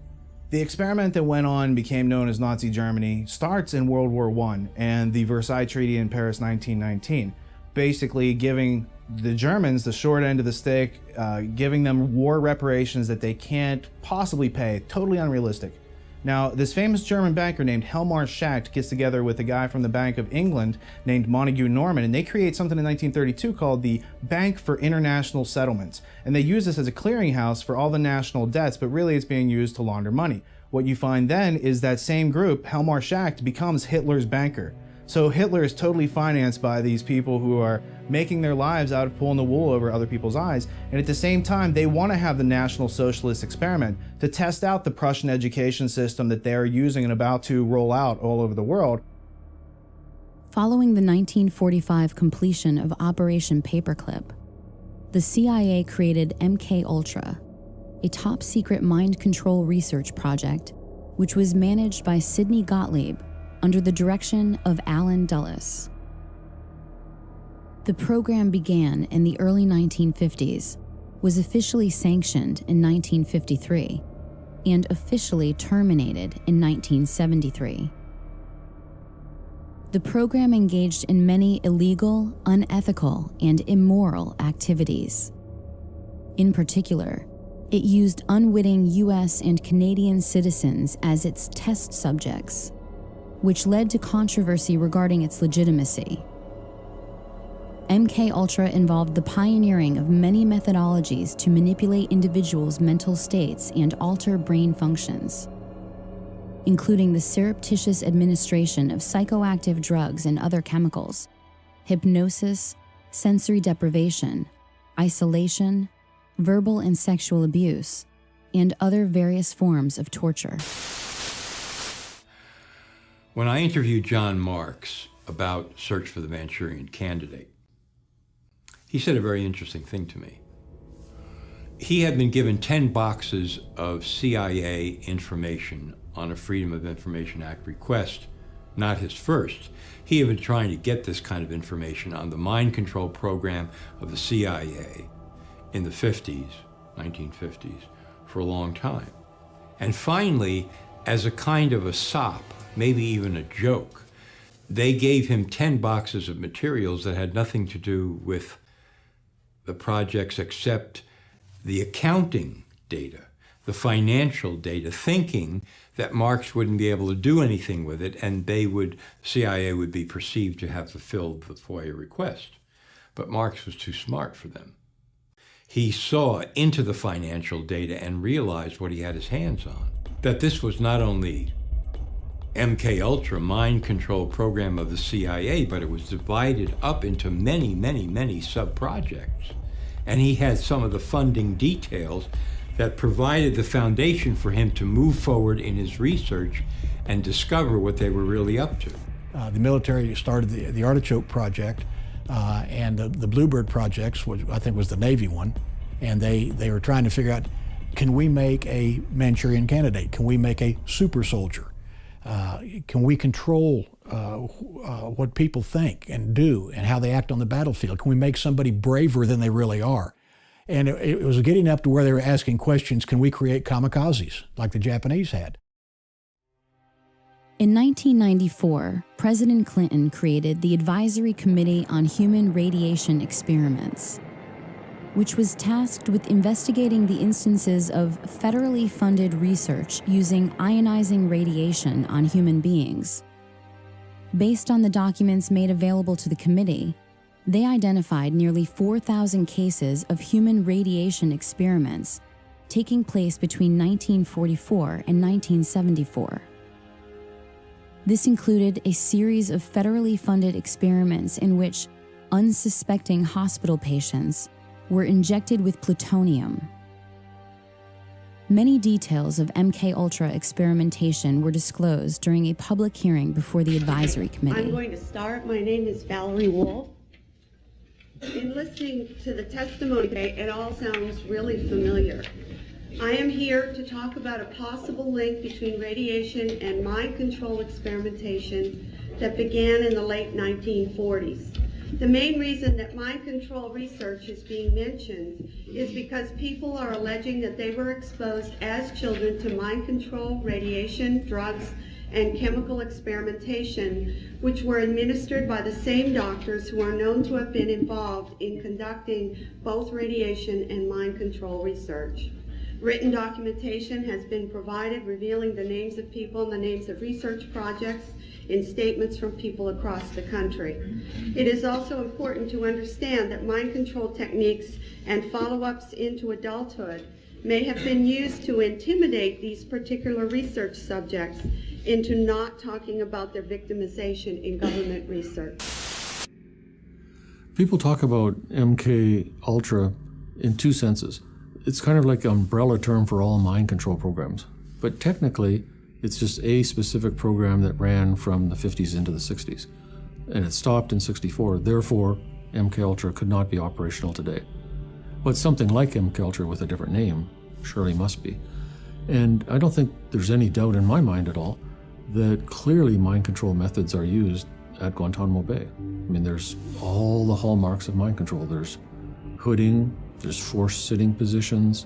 The experiment that went on became known as Nazi Germany starts in World War I and the Versailles Treaty in Paris 1919, basically giving the Germans the short end of the stick, giving them war reparations that they can't possibly pay, totally unrealistic. Now, this famous German banker named Helmar Schacht gets together with a guy from the Bank of England named Montague Norman, and they create something in 1932 called the Bank for International Settlements. And they use this as a clearinghouse for all the national debts, but really it's being used to launder money. What you find then is that same group, Helmar Schacht, becomes Hitler's banker. So Hitler is totally financed by these people who are making their lives out of pulling the wool over other people's eyes. And at the same time, they want to have the National Socialist experiment to test out the Prussian education system that they are using and about to roll out all over the world. Following the 1945 completion of Operation Paperclip, the CIA created MK-Ultra, a top-secret mind control research project, which was managed by Sidney Gottlieb under the direction of Allen Dulles. The program began in the early 1950s, was officially sanctioned in 1953, and officially terminated in 1973. The program engaged in many illegal, unethical, and immoral activities. In particular, it used unwitting US and Canadian citizens as its test subjects, which led to controversy regarding its legitimacy. MKUltra involved the pioneering of many methodologies to manipulate individuals' mental states and alter brain functions, including the surreptitious administration of psychoactive drugs and other chemicals, hypnosis, sensory deprivation, isolation, verbal and sexual abuse, and other various forms of torture. When I interviewed John Marks about Search for the Manchurian Candidate, he said a very interesting thing to me. He had been given 10 boxes of CIA information on a Freedom of Information Act request, not his first. He had been trying to get this kind of information on the mind control program of the CIA in the 50s, 1950s, for a long time. And finally, as a kind of a sop, maybe even a joke, they gave him 10 boxes of materials that had nothing to do with the projects except the accounting data, the financial data, thinking that Marks wouldn't be able to do anything with it and CIA would be perceived to have fulfilled the FOIA request. But Marks was too smart for them. He saw into the financial data and realized what he had his hands on, that this was not only MKUltra, mind control program of the CIA, but it was divided up into many, many, many sub-projects. And he had some of the funding details that provided the foundation for him to move forward in his research and discover what they were really up to. The military started the Artichoke Project and the Bluebird projects, which I think was the Navy one, and they were trying to figure out, can we make a Manchurian Candidate? Can we make a super soldier? Can we control what people think and do and how they act on the battlefield? Can we make somebody braver than they really are? And it was getting up to where they were asking questions, can we create kamikazes like the Japanese had? In 1994, President Clinton created the Advisory Committee on Human Radiation Experiments, which was tasked with investigating the instances of federally funded research using ionizing radiation on human beings. Based on the documents made available to the committee, they identified nearly 4,000 cases of human radiation experiments taking place between 1944 and 1974. This included a series of federally funded experiments in which unsuspecting hospital patients were injected with plutonium. Many details of MKUltra experimentation were disclosed during a public hearing before the advisory committee. I'm going to start. My name is Valerie Wolf. In listening to the testimony today, it all sounds really familiar. I am here to talk about a possible link between radiation and mind control experimentation that began in the late 1940s. The main reason that mind control research is being mentioned is because people are alleging that they were exposed as children to mind control, radiation, drugs, and chemical experimentation, which were administered by the same doctors who are known to have been involved in conducting both radiation and mind control research. Written documentation has been provided revealing the names of people and the names of research projects in statements from people across the country. It is also important to understand that mind control techniques and follow-ups into adulthood may have been used to intimidate these particular research subjects into not talking about their victimization in government research. People talk about MKUltra in two senses. It's kind of like an umbrella term for all mind control programs. But technically, it's just a specific program that ran from the 50s into the 60s. And it stopped in 64. Therefore, MKUltra could not be operational today. But something like MKUltra with a different name surely must be. And I don't think there's any doubt in my mind at all that clearly mind control methods are used at Guantanamo Bay. I mean, there's all the hallmarks of mind control. There's hooding, there's forced sitting positions,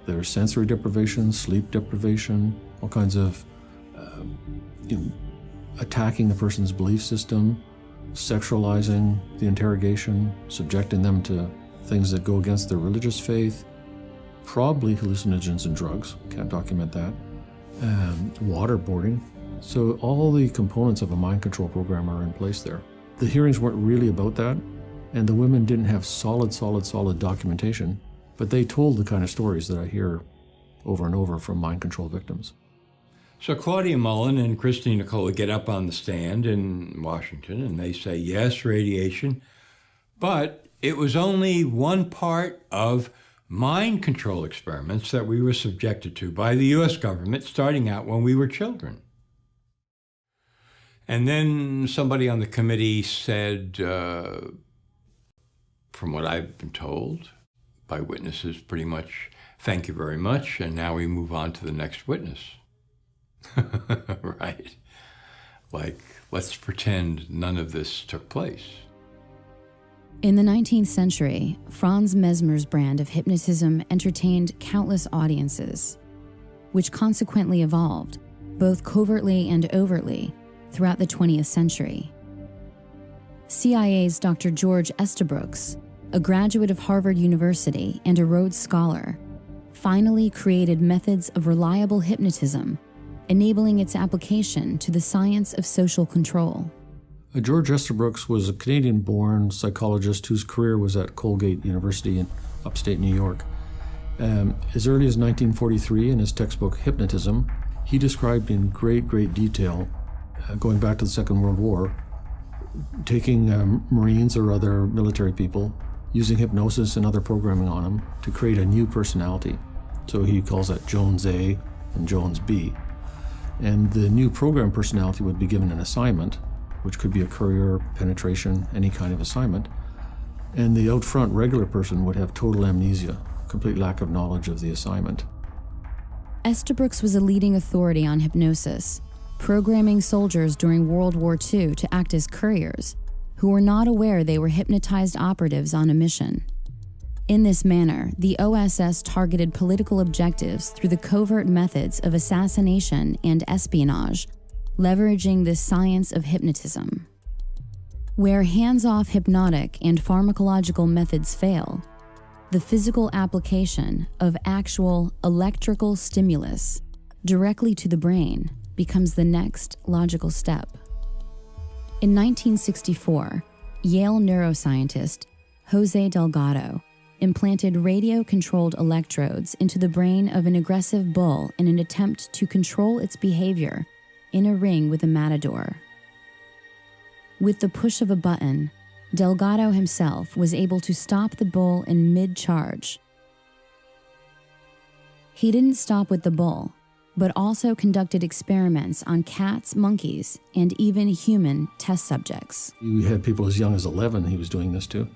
there's sensory deprivation, sleep deprivation, all kinds of attacking the person's belief system, sexualizing the interrogation, subjecting them to things that go against their religious faith, probably hallucinogens and drugs, can't document that, waterboarding. So all the components of a mind control program are in place there. The hearings weren't really about that, and the women didn't have solid documentation, but they told the kind of stories that I hear over and over from mind control victims. So Claudia Mullen and Christine Nicola get up on the stand in Washington and they say, yes, radiation, but it was only one part of mind control experiments that we were subjected to by the U.S. government starting out when we were children. And then somebody on the committee said, from what I've been told by witnesses, pretty much, thank you very much, and now we move on to the next witness. Right. Like, let's pretend none of this took place. In the 19th century, Franz Mesmer's brand of hypnotism entertained countless audiences, which consequently evolved, both covertly and overtly, throughout the 20th century. CIA's Dr. George Estabrooks, a graduate of Harvard University and a Rhodes Scholar, finally created methods of reliable hypnotism, enabling its application to the science of social control. George Estabrooks was a Canadian-born psychologist whose career was at Colgate University in upstate New York. As early as 1943, in his textbook Hypnotism, he described in great detail, going back to the Second World War, taking Marines or other military people, using hypnosis and other programming on them to create a new personality. So he calls that Jones A and Jones B. And the new program personality would be given an assignment, which could be a courier, penetration, any kind of assignment. And the out front regular person would have total amnesia, complete lack of knowledge of the assignment. Estabrooks was a leading authority on hypnosis, programming soldiers during World War II to act as couriers, who were not aware they were hypnotized operatives on a mission. In this manner, the OSS targeted political objectives through the covert methods of assassination and espionage, leveraging the science of hypnotism. Where hands-off hypnotic and pharmacological methods fail, the physical application of actual electrical stimulus directly to the brain becomes the next logical step. In 1964, Yale neuroscientist Jose Delgado implanted radio-controlled electrodes into the brain of an aggressive bull in an attempt to control its behavior in a ring with a matador. With the push of a button, Delgado himself was able to stop the bull in mid-charge. He didn't stop with the bull, but also conducted experiments on cats, monkeys, and even human test subjects. We had people as young as 11 he was doing this to.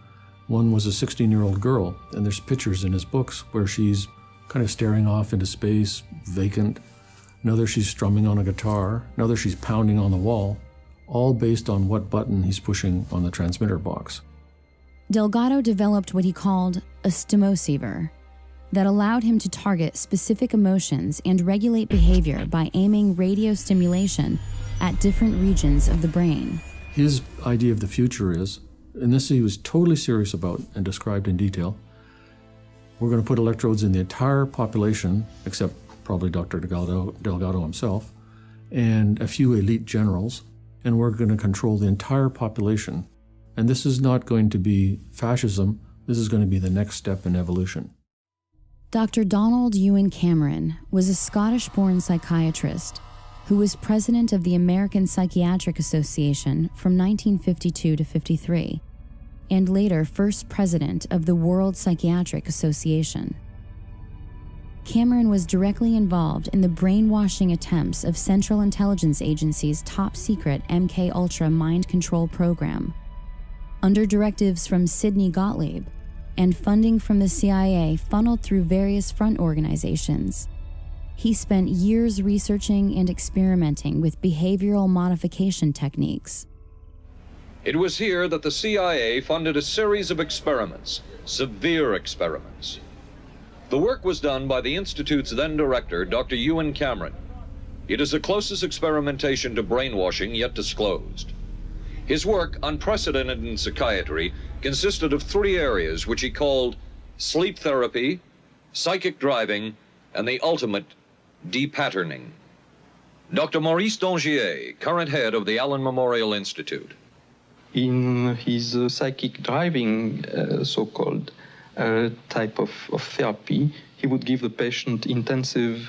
One was a 16-year-old girl, and there's pictures in his books where she's kind of staring off into space, vacant. Another she's strumming on a guitar. Another she's pounding on the wall, all based on what button he's pushing on the transmitter box. Delgado developed what he called a stimoceiver that allowed him to target specific emotions and regulate behavior by aiming radio stimulation at different regions of the brain. His idea of the future is, and this he was totally serious about and described in detail, we're going to put electrodes in the entire population, except probably Dr. Delgado himself, and a few elite generals, and we're going to control the entire population. And this is not going to be fascism, this is going to be the next step in evolution. Dr. Donald Ewan Cameron was a Scottish-born psychiatrist who was president of the American Psychiatric Association from 1952 to 53, and later first president of the World Psychiatric Association. Cameron was directly involved in the brainwashing attempts of Central Intelligence Agency's top-secret MK-Ultra mind control program. Under directives from Sidney Gottlieb and funding from the CIA funneled through various front organizations, he spent years researching and experimenting with behavioral modification techniques. It was here that the CIA funded a series of experiments, severe experiments. The work was done by the Institute's then director, Dr. Ewen Cameron. It is the closest experimentation to brainwashing yet disclosed. His work, unprecedented in psychiatry, consisted of 3 areas which he called sleep therapy, psychic driving, and the ultimate depatterning. Dr. Maurice Dongier, current head of the Allen Memorial Institute. In his psychic driving, so-called type of therapy, he would give the patient intensive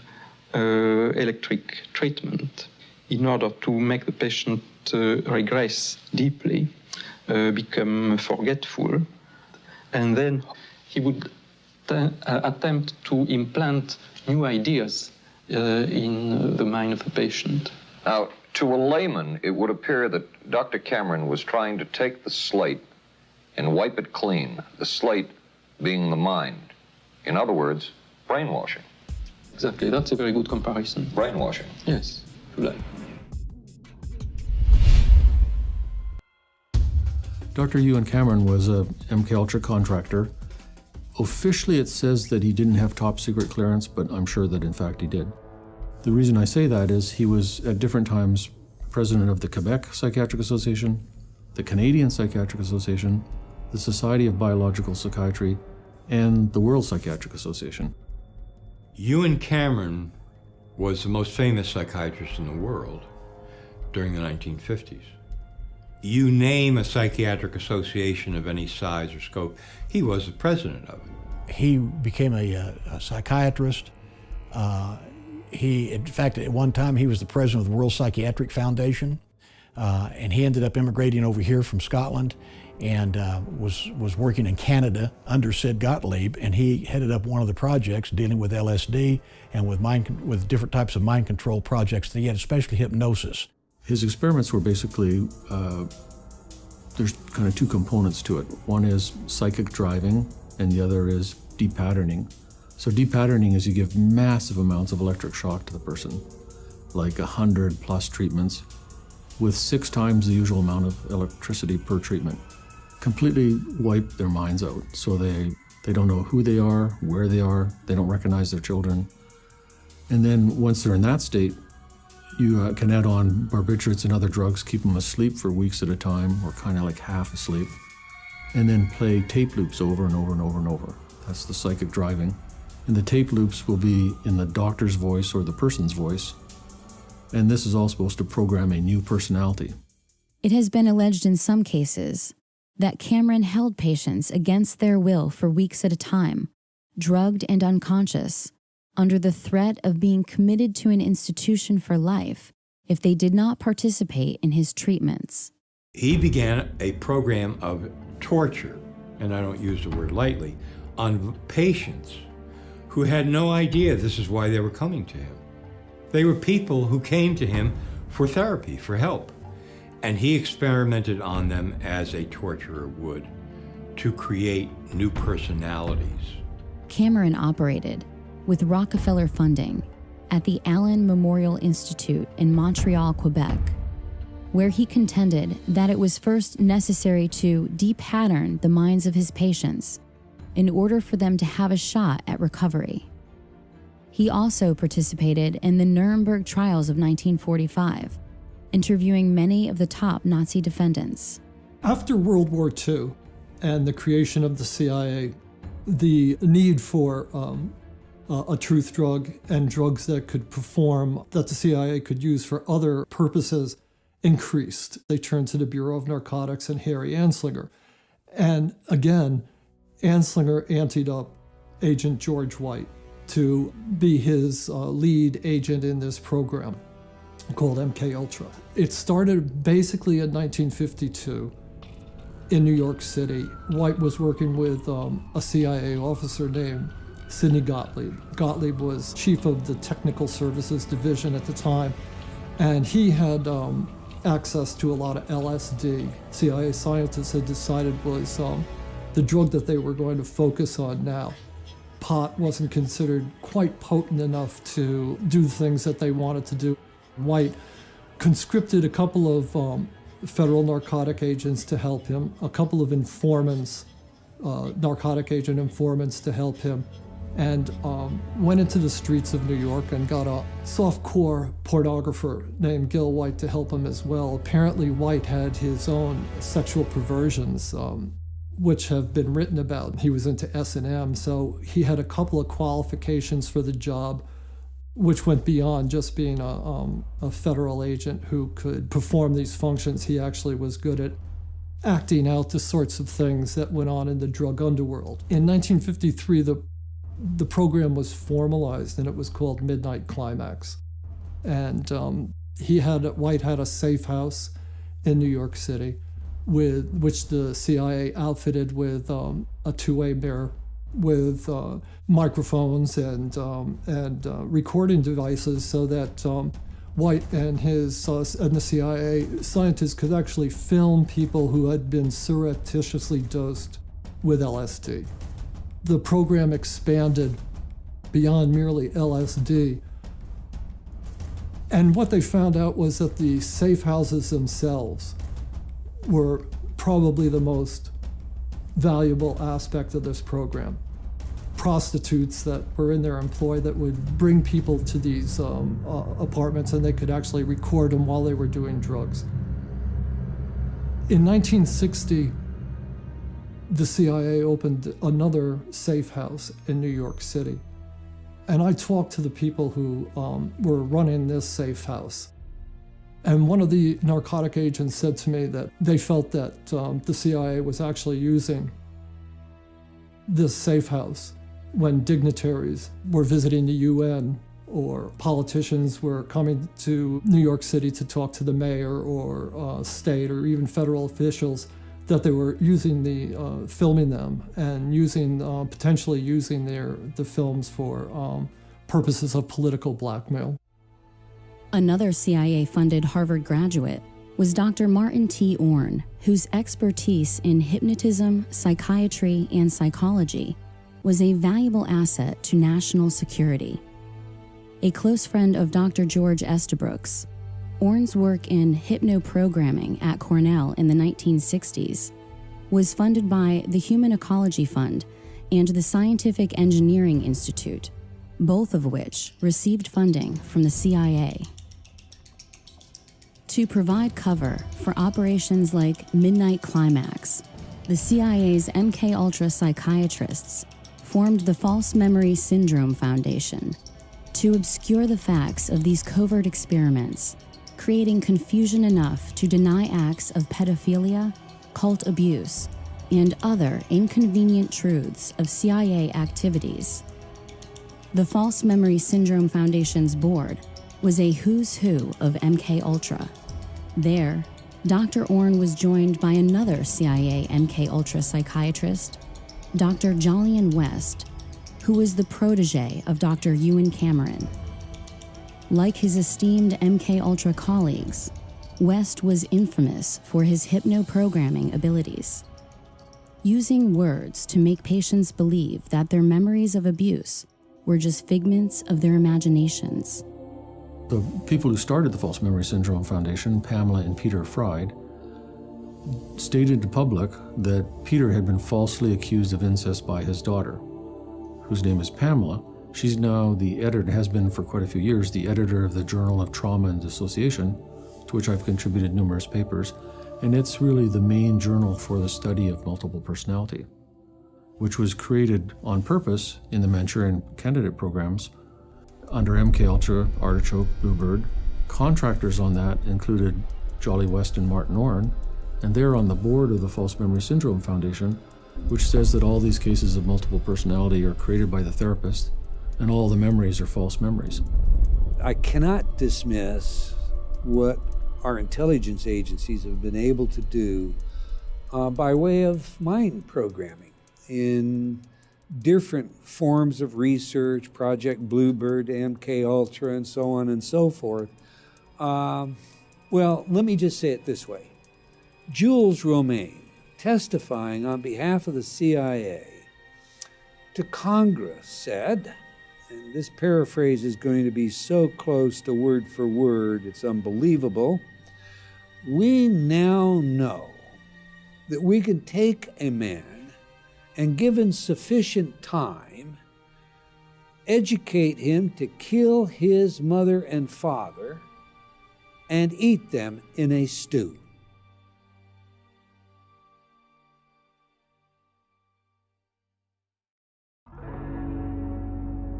electric treatment in order to make the patient regress deeply, become forgetful, and then he would attempt to implant new ideas in the mind of the patient. Now, to a layman, it would appear that Dr. Cameron was trying to take the slate and wipe it clean, the slate being the mind. In other words, brainwashing. Exactly, that's a very good comparison. Brainwashing. Yes, to life. Dr. Ewen Cameron was a MKUltra contractor. Officially, it says that he didn't have top secret clearance, but I'm sure that in fact he did. The reason I say that is he was at different times president of the Quebec Psychiatric Association, the Canadian Psychiatric Association, the Society of Biological Psychiatry, and the World Psychiatric Association. Ewen Cameron was the most famous psychiatrist in the world during the 1950s. You name a psychiatric association of any size or scope, he was the president of it. He became a psychiatrist. In fact, at one time, he was the president of the World Psychiatric Foundation, and he ended up immigrating over here from Scotland and was working in Canada under Sid Gottlieb, and he headed up one of the projects dealing with LSD and with different types of mind control projects. He had especially hypnosis. His experiments were basically, there's kind of 2 components to it. One is psychic driving, and the other is depatterning. So depatterning is you give massive amounts of electric shock to the person, like 100+ treatments, with 6 times the usual amount of electricity per treatment. Completely wipe their minds out, so they don't know who they are, where they are, they don't recognize their children. And then once they're in that state, you can add on barbiturates and other drugs, keep them asleep for weeks at a time, or kind of like half asleep, and then play tape loops over and over and over and over. That's the psychic driving. And the tape loops will be in the doctor's voice or the person's voice. And this is all supposed to program a new personality. It has been alleged in some cases that Cameron held patients against their will for weeks at a time, drugged and unconscious, under the threat of being committed to an institution for life if they did not participate in his treatments. He began a program of torture, and I don't use the word lightly, on patients who had no idea this is why they were coming to him. They were people who came to him for therapy, for help. And he experimented on them as a torturer would to create new personalities. Cameron operated, with Rockefeller funding, at the Allen Memorial Institute in Montreal, Quebec, where he contended that it was first necessary to depattern the minds of his patients in order for them to have a shot at recovery. He also participated in the Nuremberg trials of 1945, interviewing many of the top Nazi defendants. After World War II and the creation of the CIA, the need for a truth drug and drugs that could perform, that the CIA could use for other purposes, increased. They turned to the Bureau of Narcotics and Harry Anslinger. And again, Anslinger anteed up Agent George White to be his lead agent in this program called MKUltra. It started basically in 1952 in New York City. White was working with a CIA officer named Sidney Gottlieb. Gottlieb was chief of the Technical Services Division at the time, and he had access to a lot of LSD. CIA scientists had decided was the drug that they were going to focus on now. Pot wasn't considered quite potent enough to do the things that they wanted to do. White conscripted a couple of federal narcotic agents to help him, a couple of informants, narcotic agent informants to help him, and went into the streets of New York and got a softcore pornographer named Gil White to help him as well. Apparently White had his own sexual perversions, which have been written about. He was into S&M, so he had a couple of qualifications for the job, which went beyond just being a federal agent who could perform these functions. He actually was good at acting out the sorts of things that went on in the drug underworld. In 1953, the program was formalized, and it was called Midnight Climax. And White had a safe house in New York City, which the CIA outfitted with a two-way mirror with microphones and recording devices, so that White and the CIA scientists could actually film people who had been surreptitiously dosed with LSD. The program expanded beyond merely LSD. And what they found out was that the safe houses themselves were probably the most valuable aspect of this program. Prostitutes that were in their employ that would bring people to these apartments, and they could actually record them while they were doing drugs. In 1960, the CIA opened another safe house in New York City. And I talked to the people who were running this safe house. And one of the narcotic agents said to me that they felt that the CIA was actually using this safe house when dignitaries were visiting the UN or politicians were coming to New York City to talk to the mayor or state or even federal officials, that they were using filming them and potentially using the films for purposes of political blackmail. Another CIA-funded Harvard graduate was Dr. Martin T. Orne, whose expertise in hypnotism, psychiatry, and psychology was a valuable asset to national security. A close friend of Dr. George Estabrooks, Orne's work in hypnoprogramming at Cornell in the 1960s was funded by the Human Ecology Fund and the Scientific Engineering Institute, both of which received funding from the CIA. To provide cover for operations like Midnight Climax, the CIA's MKUltra psychiatrists formed the False Memory Syndrome Foundation to obscure the facts of these covert experiments, creating confusion enough to deny acts of pedophilia, cult abuse, and other inconvenient truths of CIA activities. The False Memory Syndrome Foundation's board was a who's who of MKUltra. There, Dr. Orne was joined by another CIA MKUltra psychiatrist, Dr. Jolyon West, who was the protege of Dr. Ewen Cameron. Like his esteemed MKUltra colleagues, West was infamous for his hypnoprogramming abilities. Using words to make patients believe that their memories of abuse were just figments of their imaginations. The people who started the False Memory Syndrome Foundation, Pamela and Peter Fried, stated to public that Peter had been falsely accused of incest by his daughter, whose name is Pamela. She's now the editor, has been for quite a few years, the editor of the Journal of Trauma and Dissociation, to which I've contributed numerous papers, and it's really the main journal for the study of multiple personality, which was created on purpose in the Manchurian Candidate programs under MKUltra, Artichoke, Bluebird. Contractors on that included Jolly West and Martin Orne, and they're on the board of the False Memory Syndrome Foundation, which says that all these cases of multiple personality are created by the therapist, and all the memories are false memories. I cannot dismiss what our intelligence agencies have been able to do by way of mind programming in different forms of research, Project Bluebird, MKUltra, and so on and so forth. Well, let me just say it this way. Jules Romaine, testifying on behalf of the CIA to Congress, said, and this paraphrase is going to be so close to word for word, it's unbelievable, We now know that we can take a man and, given sufficient time, educate him to kill his mother and father and eat them in a stew.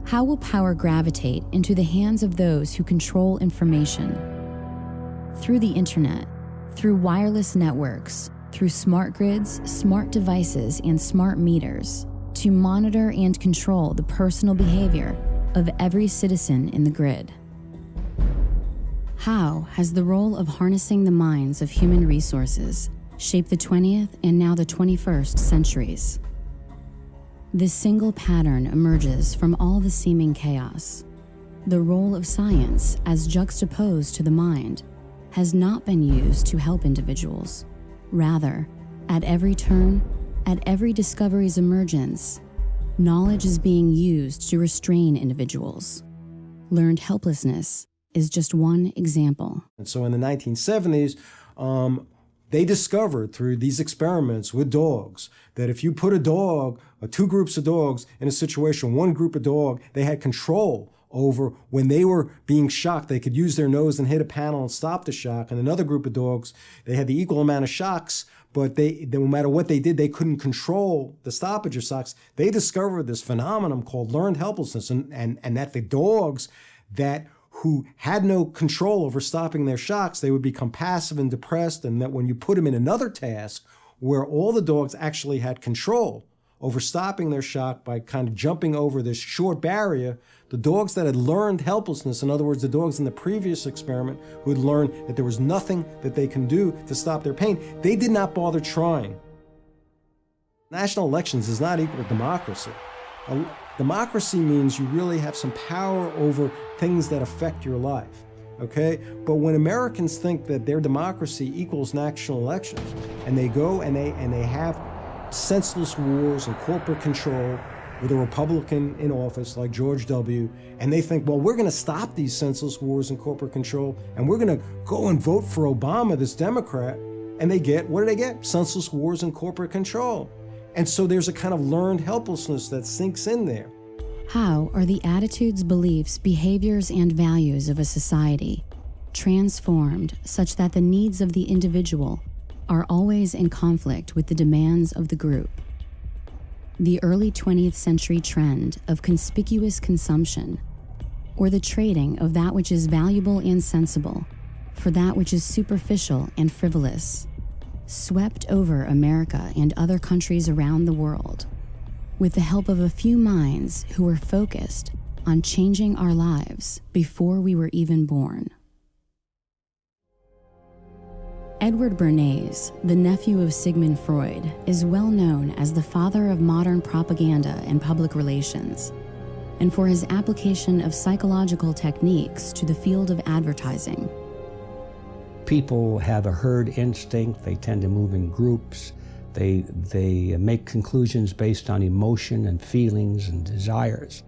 How will power gravitate into the hands of those who control information? Through the internet, through wireless networks, through smart grids, smart devices, and smart meters, to monitor and control the personal behavior of every citizen in the grid. How has the role of harnessing the minds of human resources shaped the 20th and now the 21st centuries? This single pattern emerges from all the seeming chaos. The role of science, as juxtaposed to the mind, has not been used to help individuals. Rather, at every turn, at every discovery's emergence, knowledge is being used to restrain individuals. Learned helplessness is just one example. And so in the 1970s, they discovered through these experiments with dogs that if you put a dog, or two groups of dogs in a situation, one group of dog, they had control over when they were being shocked. They could use their nose and hit a panel and stop the shock. And another group of dogs, they had the equal amount of shocks, but they no matter what they did, they couldn't control the stoppage of shocks. They discovered this phenomenon called learned helplessness, and that the dogs who had no control over stopping their shocks, they would become passive and depressed, and that when you put them in another task where all the dogs actually had control over stopping their shock by kind of jumping over this short barrier, the dogs that had learned helplessness, in other words, the dogs in the previous experiment who had learned that there was nothing that they can do to stop their pain, they did not bother trying. National elections is not equal to democracy. Democracy means you really have some power over things that affect your life, okay? But when Americans think that their democracy equals national elections, and they go and they have senseless wars and corporate control with a Republican in office like George W., and they think, well, we're gonna stop these senseless wars and corporate control, and we're gonna go and vote for Obama, this Democrat, and they get, what do they get? Senseless wars and corporate control. And so there's a kind of learned helplessness that sinks in there. How are the attitudes, beliefs, behaviors, and values of a society transformed such that the needs of the individual are always in conflict with the demands of the group? The early 20th century trend of conspicuous consumption, or the trading of that which is valuable and sensible for that which is superficial and frivolous, swept over America and other countries around the world, with the help of a few minds who were focused on changing our lives before we were even born. Edward Bernays, the nephew of Sigmund Freud, is well known as the father of modern propaganda and public relations, and for his application of psychological techniques to the field of advertising. People have a herd instinct. They tend to move in groups. They make conclusions based on emotion and feelings and desires.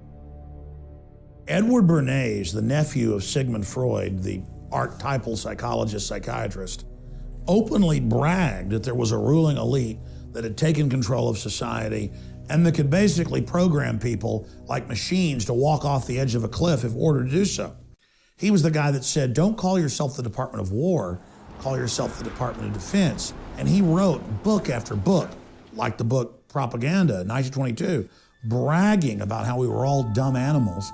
Edward Bernays, the nephew of Sigmund Freud, the archetypal psychologist, psychiatrist, openly bragged that there was a ruling elite that had taken control of society and that could basically program people like machines to walk off the edge of a cliff if ordered to do so. He was the guy that said, don't call yourself the Department of War, call yourself the Department of Defense. And he wrote book after book, like the book Propaganda, 1922, bragging about how we were all dumb animals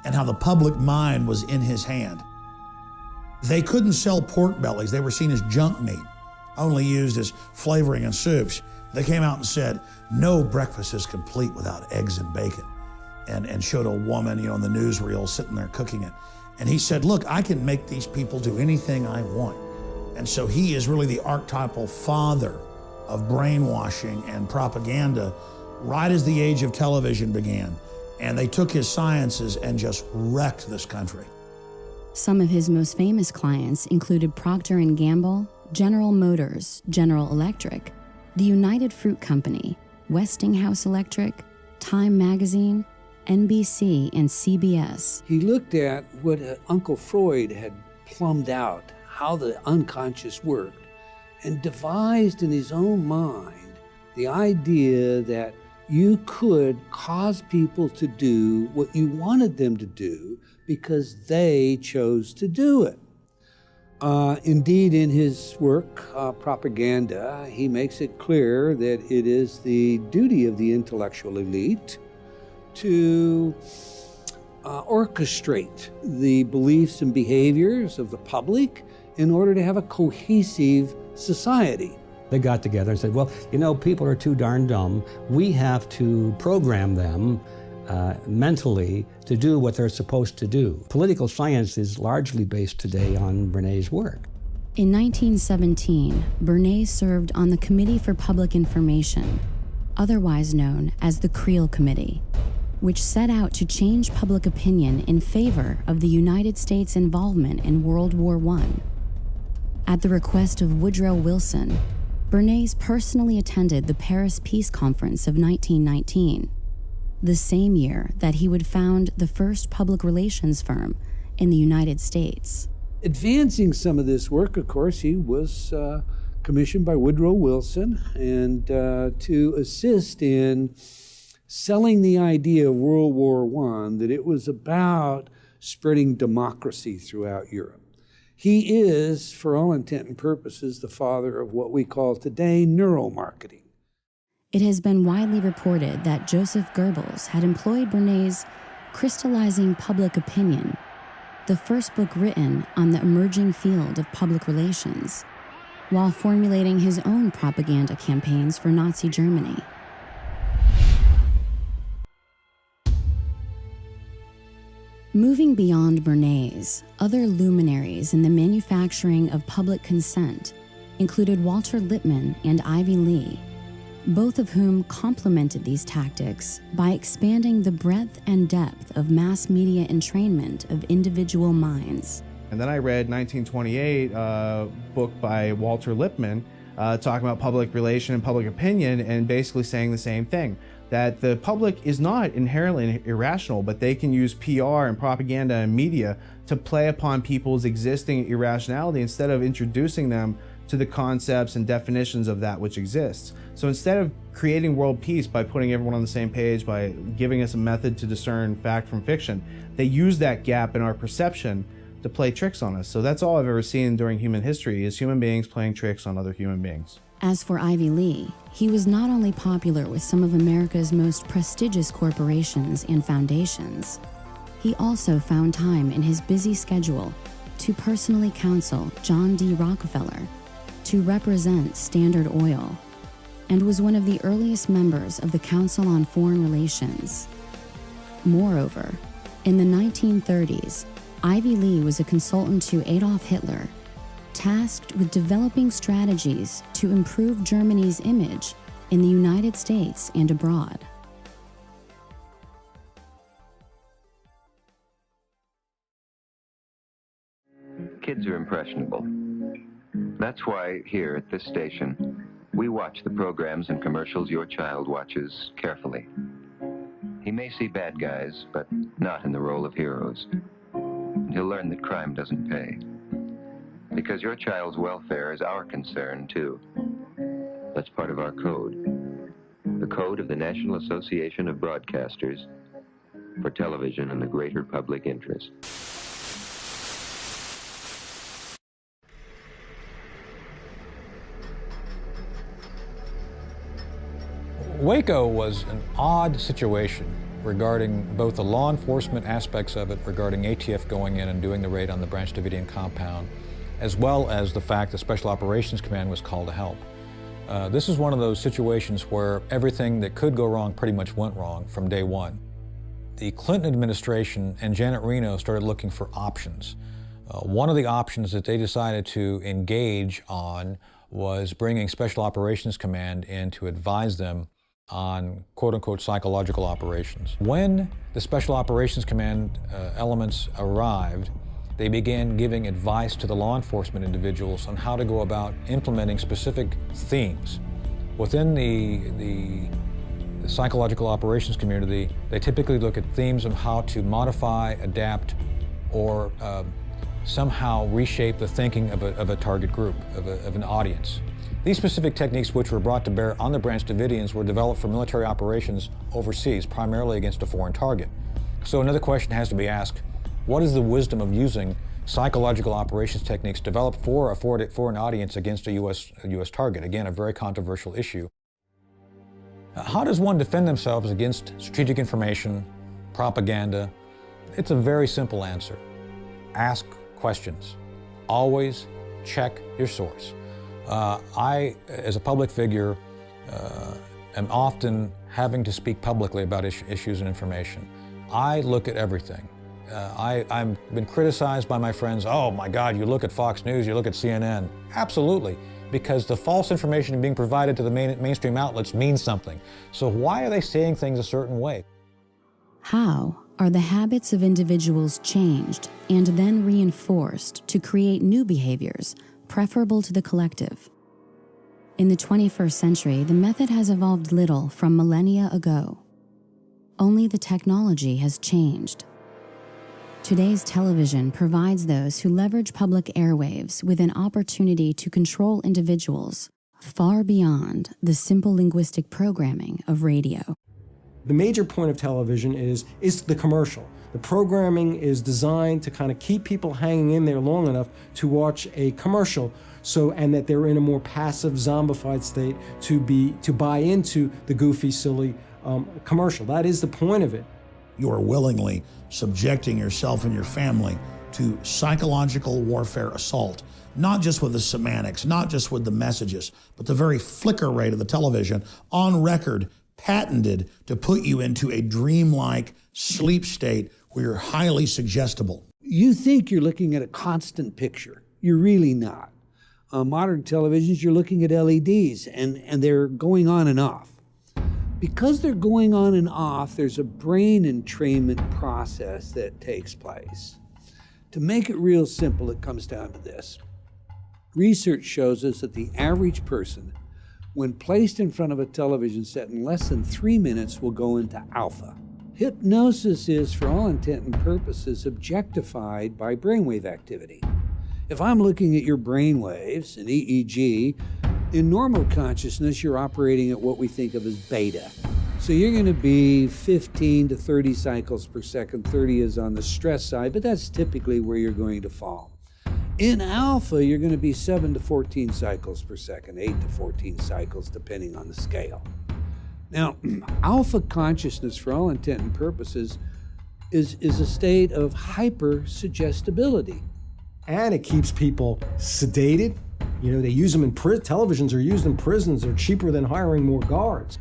and how the public mind was in his hand. They couldn't sell pork bellies. They were seen as junk meat, only used as flavoring in soups. They came out and said, no breakfast is complete without eggs and bacon, and showed a woman, in the newsreel sitting there cooking it. And he said, look, I can make these people do anything I want. And so he is really the archetypal father of brainwashing and propaganda right as the age of television began. And they took his sciences and just wrecked this country. Some of his most famous clients included Procter & Gamble, General Motors, General Electric, the United Fruit Company, Westinghouse Electric, Time Magazine, NBC, and CBS. He looked at what Uncle Freud had plumbed out, how the unconscious worked, and devised in his own mind the idea that you could cause people to do what you wanted them to do because they chose to do it. Indeed, in his work, Propaganda, he makes it clear that it is the duty of the intellectual elite to orchestrate the beliefs and behaviors of the public in order to have a cohesive society. They got together and said, well, you know, people are too darn dumb. We have to program them mentally to do what they're supposed to do. Political science is largely based today on Bernays' work. In 1917, Bernays served on the Committee for Public Information, otherwise known as the Creel Committee, which set out to change public opinion in favor of the United States' involvement in World War I. At the request of Woodrow Wilson, Bernays personally attended the Paris Peace Conference of 1919, the same year that he would found the first public relations firm in the United States. Advancing some of this work, of course, he was commissioned by Woodrow Wilson and to assist in selling the idea of World War I, that it was about spreading democracy throughout Europe. He is, for all intent and purposes, the father of what we call today neuromarketing. It has been widely reported that Joseph Goebbels had employed Bernays' Crystallizing Public Opinion, the first book written on the emerging field of public relations, while formulating his own propaganda campaigns for Nazi Germany. Moving beyond Bernays, other luminaries in the manufacturing of public consent included Walter Lippmann and Ivy Lee, both of whom complemented these tactics by expanding the breadth and depth of mass media entrainment of individual minds. And then I read 1928, a book by Walter Lippmann, talking about public relation and public opinion, and basically saying the same thing, that the public is not inherently irrational, but they can use PR and propaganda and media to play upon people's existing irrationality instead of introducing them to the concepts and definitions of that which exists. So instead of creating world peace by putting everyone on the same page, by giving us a method to discern fact from fiction, they use that gap in our perception to play tricks on us. So that's all I've ever seen during human history, is human beings playing tricks on other human beings. As for Ivy Lee, he was not only popular with some of America's most prestigious corporations and foundations, he also found time in his busy schedule to personally counsel John D. Rockefeller, to represent Standard Oil, and was one of the earliest members of the Council on Foreign Relations. Moreover, in the 1930s, Ivy Lee was a consultant to Adolf Hitler, tasked with developing strategies to improve Germany's image in the United States and abroad. Kids are impressionable. That's why here at this station, we watch the programs and commercials your child watches carefully. He may see bad guys, but not in the role of heroes. He'll learn that crime doesn't pay. Because your child's welfare is our concern, too. That's part of our code. The code of the National Association of Broadcasters for television and the greater public interest. Waco was an odd situation regarding both the law enforcement aspects of it, regarding ATF going in and doing the raid on the Branch Davidian compound, as well as the fact that Special Operations Command was called to help. This is one of those situations where everything that could go wrong pretty much went wrong from day one. The Clinton administration and Janet Reno started looking for options. One of the options that they decided to engage on was bringing Special Operations Command in to advise them on quote-unquote psychological operations. When the Special Operations Command elements arrived, they began giving advice to the law enforcement individuals on how to go about implementing specific themes. Within the psychological operations community, they typically look at themes of how to modify, adapt, or somehow reshape the thinking of a target group, of an audience. These specific techniques, which were brought to bear on the Branch Davidians, were developed for military operations overseas, primarily against a foreign target. So another question has to be asked: what is the wisdom of using psychological operations techniques developed for an audience against a U.S. target? Again, a very controversial issue. How does one defend themselves against strategic information, propaganda? It's a very simple answer. Ask questions. Always check your source. I, as a public figure, am often having to speak publicly about issues and information. I look at everything. I've been criticized by my friends. Oh my God, you look at Fox News, you look at CNN. Absolutely, because the false information being provided to the mainstream outlets means something. So why are they saying things a certain way? How are the habits of individuals changed and then reinforced to create new behaviors preferable to the collective? In the 21st century, the method has evolved little from millennia ago. Only the technology has changed. Today's television provides those who leverage public airwaves with an opportunity to control individuals far beyond the simple linguistic programming of radio. The major point of television is the commercial. The programming is designed to kind of keep people hanging in there long enough to watch a commercial, and that they're in a more passive, zombified state to buy into the goofy, silly commercial. That is the point of it. You are willingly subjecting yourself and your family to psychological warfare assault, not just with the semantics, not just with the messages, but the very flicker rate of the television, on record, patented to put you into a dreamlike sleep state where you're highly suggestible. You think you're looking at a constant picture. You're really not. On modern televisions, you're looking at LEDs, and they're going on and off. Because they're going on and off, there's a brain entrainment process that takes place. To make it real simple, it comes down to this. Research shows us that the average person, when placed in front of a television set in less than 3 minutes, will go into alpha. Hypnosis is, for all intent and purposes, objectified by brainwave activity. If I'm looking at your brainwaves, an EEG, in normal consciousness, you're operating at what we think of as beta. So you're going to be 15 to 30 cycles per second. 30 is on the stress side, but that's typically where you're going to fall. In alpha, you're going to be 7 to 14 cycles per second, 8 to 14 cycles, depending on the scale. Now, alpha consciousness, for all intent and purposes, is a state of hyper-suggestibility. And it keeps people sedated. You know, they use them in televisions are used in prisons. They're cheaper than hiring more guards.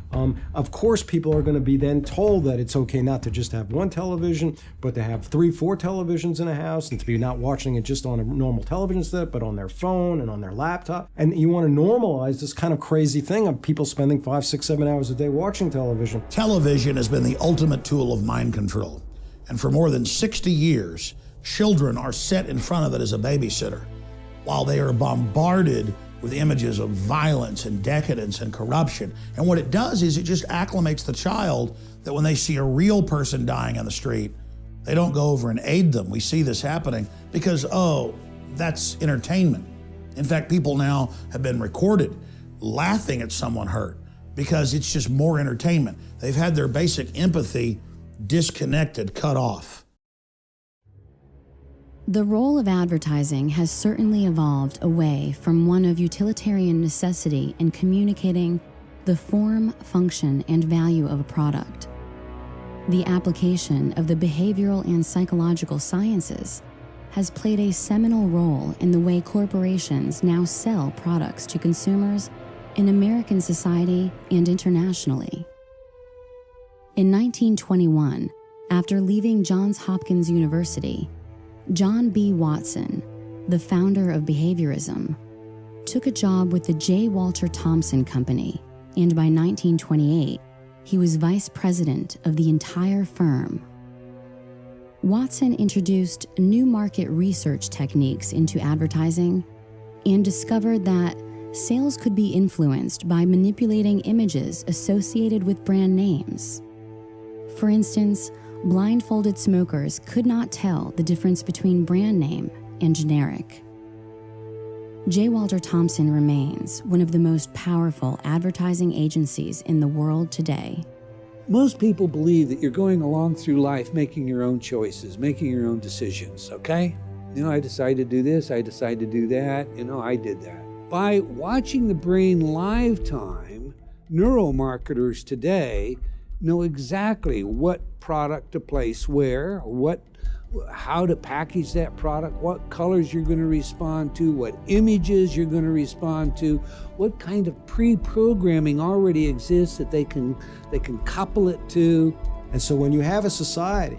Of course, people are going to be then told that it's okay not to just have one television, but to have 3, 4 televisions in a house, and to be not watching it just on a normal television set, but on their phone and on their laptop. And you want to normalize this kind of crazy thing of people spending 5, 6, 7 hours a day watching television. Television has been the ultimate tool of mind control. And for more than 60 years, children are set in front of it as a babysitter, while they are bombarded with images of violence and decadence and corruption. And what it does is it just acclimates the child that when they see a real person dying on the street, they don't go over and aid them. We see this happening because, oh, that's entertainment. In fact, people now have been recorded laughing at someone hurt because it's just more entertainment. They've had their basic empathy disconnected, cut off. The role of advertising has certainly evolved away from one of utilitarian necessity in communicating the form, function, and value of a product. The application of the behavioral and psychological sciences has played a seminal role in the way corporations now sell products to consumers in American society and internationally. In 1921, after leaving Johns Hopkins University, John B. Watson, the founder of behaviorism, took a job with the J. Walter Thompson Company, and by 1928, he was vice president of the entire firm. Watson introduced new market research techniques into advertising and discovered that sales could be influenced by manipulating images associated with brand names. For instance, blindfolded smokers could not tell the difference between brand name and generic. J. Walter Thompson remains one of the most powerful advertising agencies in the world today. Most people believe that you're going along through life making your own choices, making your own decisions, okay? I decided to do this, I decided to do that, I did that. By watching the brain live time, neuromarketers today know exactly what product to place where, how to package that product, what colors you're going to respond to, what images you're going to respond to, what kind of pre-programming already exists that they can couple it to. And so when you have a society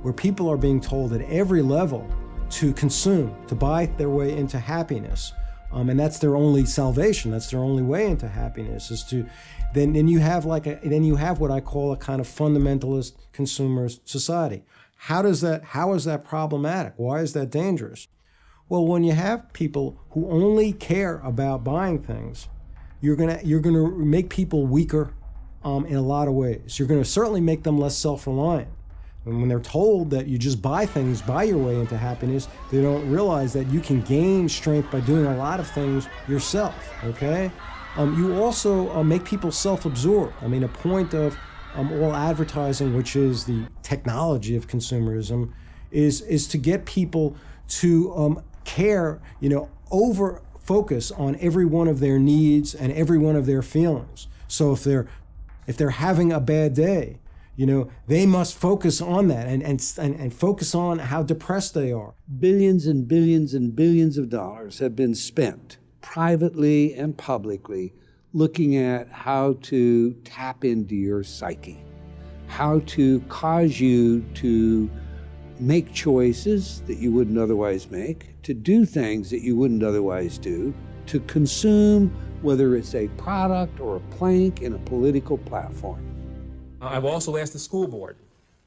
where people are being told at every level to consume, to buy their way into happiness, and that's their only salvation, that's their only way into happiness, is to then you have what I call a kind of fundamentalist consumer society. How is that problematic? Why is that dangerous? Well, when you have people who only care about buying things, you're gonna make people weaker in a lot of ways. You're gonna certainly make them less self-reliant. And when they're told that you just buy things, buy your way into happiness, they don't realize that you can gain strength by doing a lot of things yourself, okay? You also make people self-absorbed. A point of all advertising, which is the technology of consumerism, is to get people to care, over focus on every one of their needs and every one of their feelings. So if they're having a bad day, they must focus on that and focus on how depressed they are. Billions and billions and billions of dollars have been spent privately and publicly looking at how to tap into your psyche, how to cause you to make choices that you wouldn't otherwise make, to do things that you wouldn't otherwise do, to consume, whether it's a product or a plank in a political platform. I've also asked the school board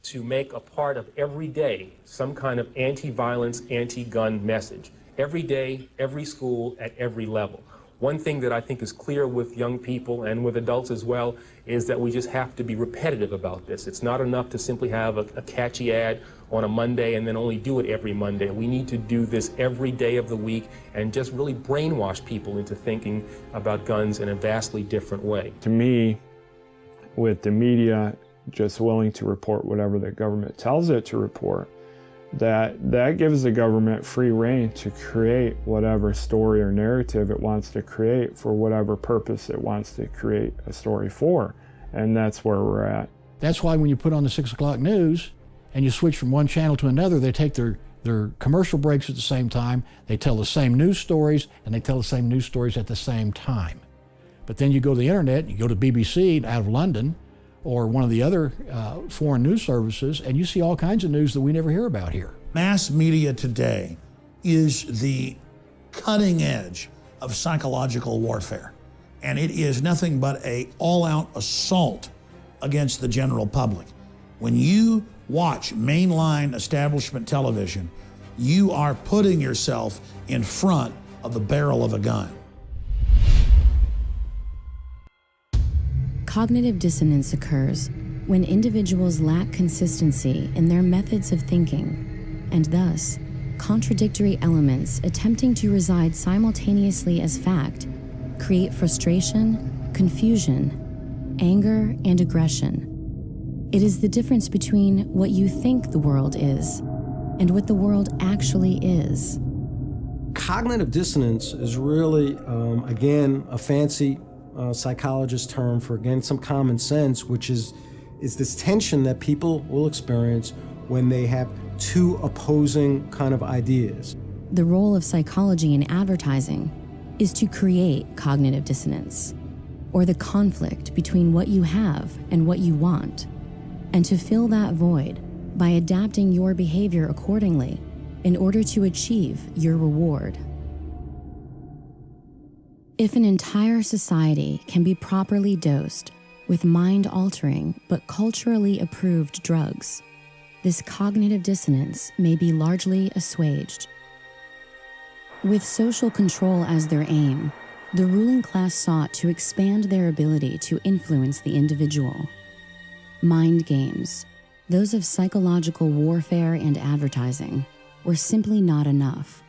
to make a part of every day some kind of anti-violence, anti-gun message. Every day, every school, at every level. One thing that I think is clear with young people and with adults as well is that we just have to be repetitive about this. It's not enough to simply have a catchy ad on a Monday and then only do it every Monday. We need to do this every day of the week and just really brainwash people into thinking about guns in a vastly different way. To me, with the media just willing to report whatever the government tells it to report, that gives the government free rein to create whatever story or narrative it wants to create for whatever purpose it wants to create a story for. And that's where we're at. That's why when you put on the 6 o'clock news and you switch from one channel to another, they take their commercial breaks at the same time, they tell the same news stories, and they tell the same news stories at the same time. But then you go to the internet, you go to BBC out of London, or one of the other foreign news services, and you see all kinds of news that we never hear about here. Mass media today is the cutting edge of psychological warfare, and it is nothing but an all-out assault against the general public. When you watch mainline establishment television, you are putting yourself in front of the barrel of a gun. Cognitive dissonance occurs when individuals lack consistency in their methods of thinking, and thus, contradictory elements attempting to reside simultaneously as fact create frustration, confusion, anger, and aggression. It is the difference between what you think the world is and what the world actually is. Cognitive dissonance is really, again, a fancy psychologist term for, again, some common sense, which is this tension that people will experience when they have two opposing kind of ideas. The role of psychology in advertising is to create cognitive dissonance, or the conflict between what you have and what you want, and to fill that void by adapting your behavior accordingly in order to achieve your reward. If an entire society can be properly dosed with mind-altering but culturally approved drugs, this cognitive dissonance may be largely assuaged. With social control as their aim, the ruling class sought to expand their ability to influence the individual. Mind games, those of psychological warfare and advertising, were simply not enough.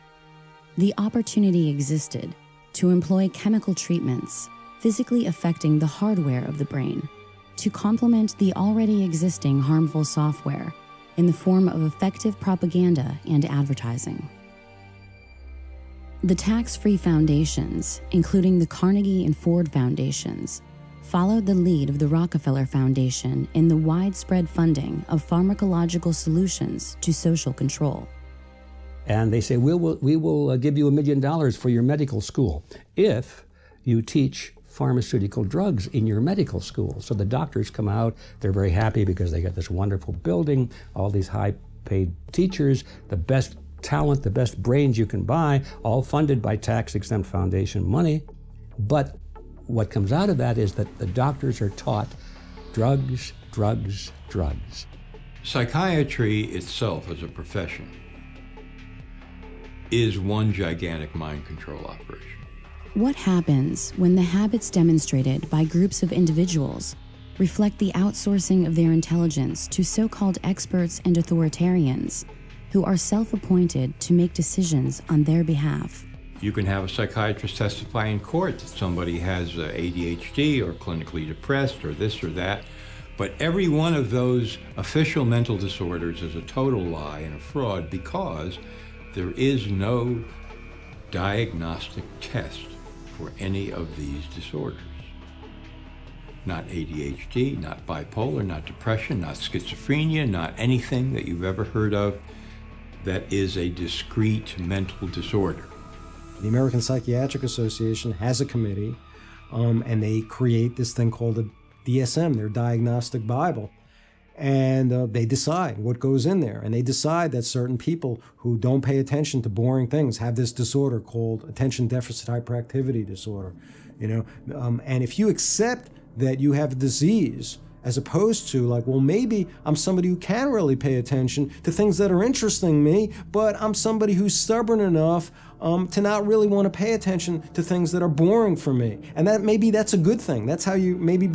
The opportunity existed to employ chemical treatments, physically affecting the hardware of the brain, to complement the already existing harmful software in the form of effective propaganda and advertising. The tax-free foundations, including the Carnegie and Ford Foundations, followed the lead of the Rockefeller Foundation in the widespread funding of pharmacological solutions to social control. And they say, we will give you $1 million for your medical school if you teach pharmaceutical drugs in your medical school. So the doctors come out, they're very happy because they got this wonderful building, all these high-paid teachers, the best talent, the best brains you can buy, all funded by tax-exempt foundation money. But what comes out of that is that the doctors are taught drugs, drugs, drugs. Psychiatry itself as a profession is one gigantic mind control operation. What happens when the habits demonstrated by groups of individuals reflect the outsourcing of their intelligence to so-called experts and authoritarians who are self-appointed to make decisions on their behalf? You can have a psychiatrist testify in court that somebody has ADHD or clinically depressed or this or that, but every one of those official mental disorders is a total lie and a fraud because there is no diagnostic test for any of these disorders. Not ADHD, not bipolar, not depression, not schizophrenia, not anything that you've ever heard of that is a discrete mental disorder. The American Psychiatric Association has a committee, and they create this thing called the DSM, their Diagnostic Bible. And they decide what goes in there. And they decide that certain people who don't pay attention to boring things have this disorder called attention deficit hyperactivity disorder. And if you accept that you have a disease, as opposed to like, well, maybe I'm somebody who can really pay attention to things that are interesting me, but I'm somebody who's stubborn enough to not really want to pay attention to things that are boring for me. And that maybe that's a good thing. That's how you maybe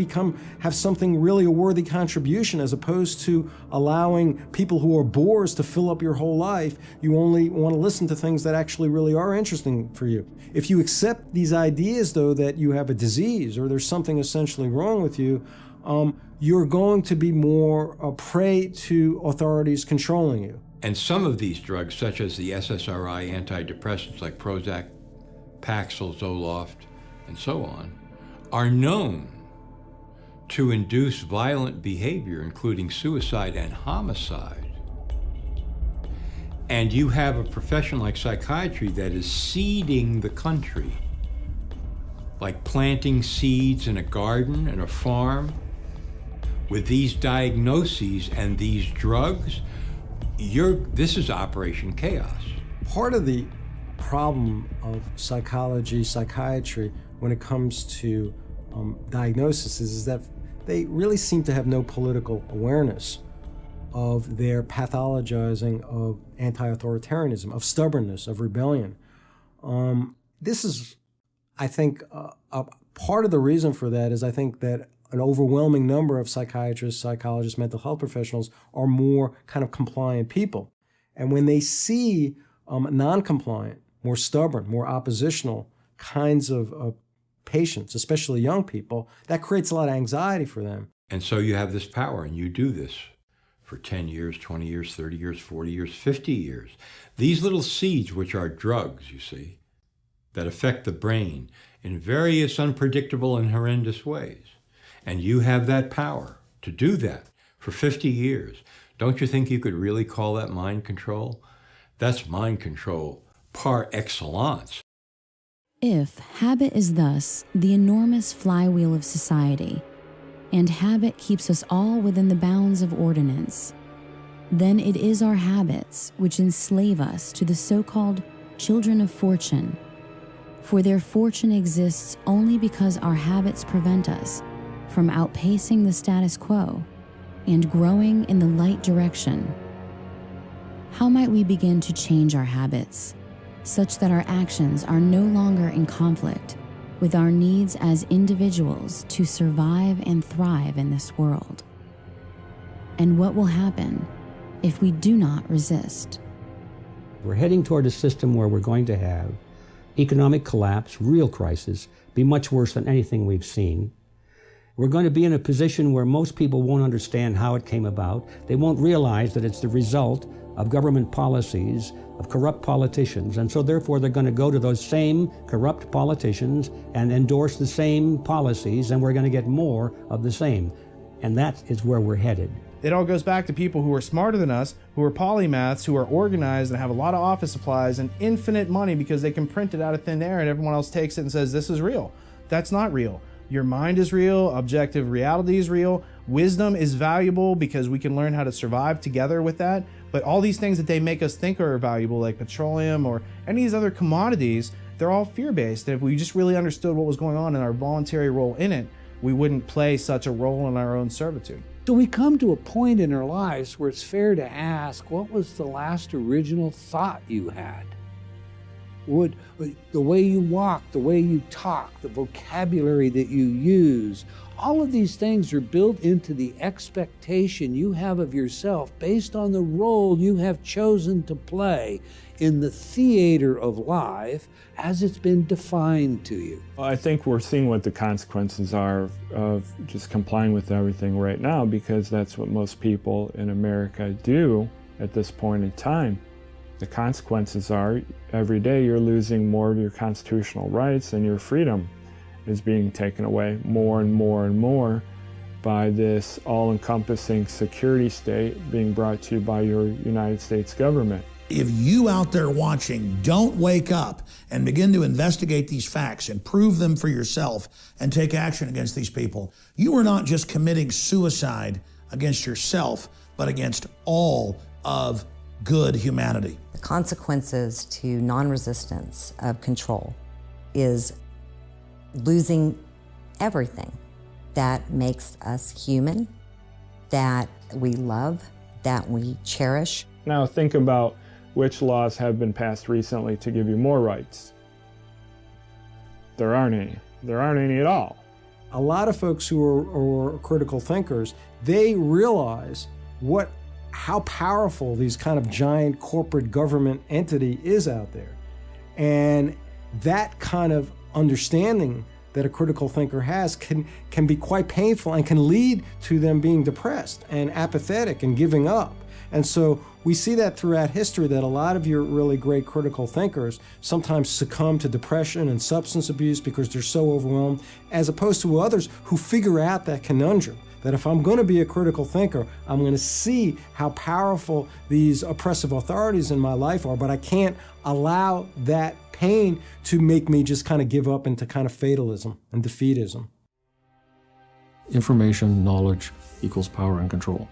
have something really a worthy contribution, as opposed to allowing people who are bores to fill up your whole life. You only want to listen to things that actually really are interesting for you. If you accept these ideas, though, that you have a disease or there's something essentially wrong with you, you're going to be more a prey to authorities controlling you. And some of these drugs, such as the SSRI antidepressants like Prozac, Paxil, Zoloft, and so on, are known to induce violent behavior, including suicide and homicide. And you have a profession like psychiatry that is seeding the country, like planting seeds in a garden and a farm. With these diagnoses and these drugs, this is Operation Chaos. Part of the problem of psychiatry, when it comes to diagnosis is that they really seem to have no political awareness of their pathologizing of anti-authoritarianism, of stubbornness, of rebellion. This is, I think, a part of the reason for that is I think that an overwhelming number of psychiatrists, psychologists, mental health professionals are more kind of compliant people. And when they see non-compliant, more stubborn, more oppositional kinds of patients, especially young people, that creates a lot of anxiety for them. And so you have this power, and you do this for 10 years, 20 years, 30 years, 40 years, 50 years. These little seeds, which are drugs, you see, that affect the brain in various unpredictable and horrendous ways. And you have that power to do that for 50 years. Don't you think you could really call that mind control? That's mind control par excellence. If habit is thus the enormous flywheel of society, and habit keeps us all within the bounds of ordinance, then it is our habits which enslave us to the so-called children of fortune. For their fortune exists only because our habits prevent us from outpacing the status quo and growing in the light direction. How might we begin to change our habits such that our actions are no longer in conflict with our needs as individuals to survive and thrive in this world? And what will happen if we do not resist? We're heading toward a system where we're going to have economic collapse, real crisis, be much worse than anything we've seen. We're going to be in a position where most people won't understand how it came about. They won't realize that it's the result of government policies, of corrupt politicians, and so therefore they're going to go to those same corrupt politicians and endorse the same policies, and we're going to get more of the same. And that is where we're headed. It all goes back to people who are smarter than us, who are polymaths, who are organized and have a lot of office supplies and infinite money because they can print it out of thin air and everyone else takes it and says, this is real. That's not real. Your mind is real, objective reality is real, wisdom is valuable because we can learn how to survive together with that. But all these things that they make us think are valuable, like petroleum or any of these other commodities, they're all fear-based. And if we just really understood what was going on and our voluntary role in it, we wouldn't play such a role in our own servitude. So we come to a point in our lives where it's fair to ask, what was the last original thought you had? The way you walk, the way you talk, the vocabulary that you use, all of these things are built into the expectation you have of yourself based on the role you have chosen to play in the theater of life as it's been defined to you. I think we're seeing what the consequences are of just complying with everything right now, because that's what most people in America do at this point in time. The consequences are every day you're losing more of your constitutional rights and your freedom is being taken away more and more and more by this all-encompassing security state being brought to you by your United States government. If you out there watching don't wake up and begin to investigate these facts and prove them for yourself and take action against these people, you are not just committing suicide against yourself, but against all of good humanity. The consequences to non-resistance of control is losing everything that makes us human, that we love, that we cherish. Now think about which laws have been passed recently to give you more rights. There aren't any. There aren't any at all. A lot of folks who are critical thinkers, they realize how powerful these kind of giant corporate government entity is out there. And that kind of understanding that a critical thinker has can be quite painful and can lead to them being depressed and apathetic and giving up. And so we see that throughout history, that a lot of your really great critical thinkers sometimes succumb to depression and substance abuse because they're so overwhelmed, as opposed to others who figure out that conundrum, that if I'm going to be a critical thinker, I'm going to see how powerful these oppressive authorities in my life are, but I can't allow that pain to make me just kind of give up into kind of fatalism and defeatism. Information, knowledge equals power and control.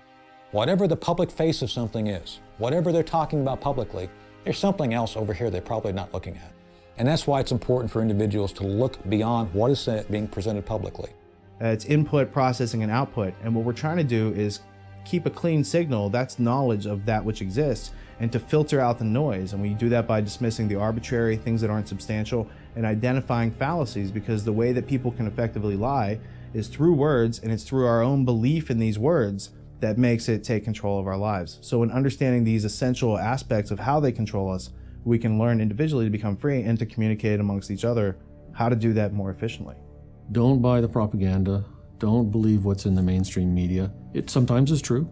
Whatever the public face of something is, whatever they're talking about publicly, there's something else over here they're probably not looking at. And that's why it's important for individuals to look beyond what is being presented publicly. It's input, processing, and output. And what we're trying to do is keep a clean signal, that's knowledge of that which exists, and to filter out the noise. And we do that by dismissing the arbitrary things that aren't substantial and identifying fallacies, because the way that people can effectively lie is through words, and it's through our own belief in these words that makes it take control of our lives. So in understanding these essential aspects of how they control us, we can learn individually to become free and to communicate amongst each other how to do that more efficiently. Don't buy the propaganda. Don't believe what's in the mainstream media. It sometimes is true,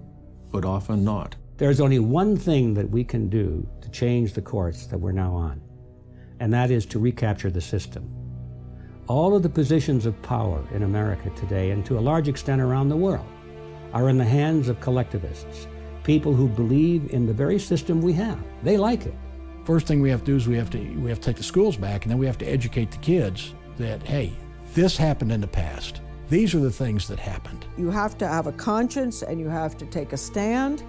but often not. There's only one thing that we can do to change the course that we're now on, and that is to recapture the system. All of the positions of power in America today, and to a large extent around the world, are in the hands of collectivists, people who believe in the very system we have. They like it. First thing we have to do is we have to take the schools back, and then we have to educate the kids that, hey, this happened in the past. These are the things that happened. You have to have a conscience, and you have to take a stand.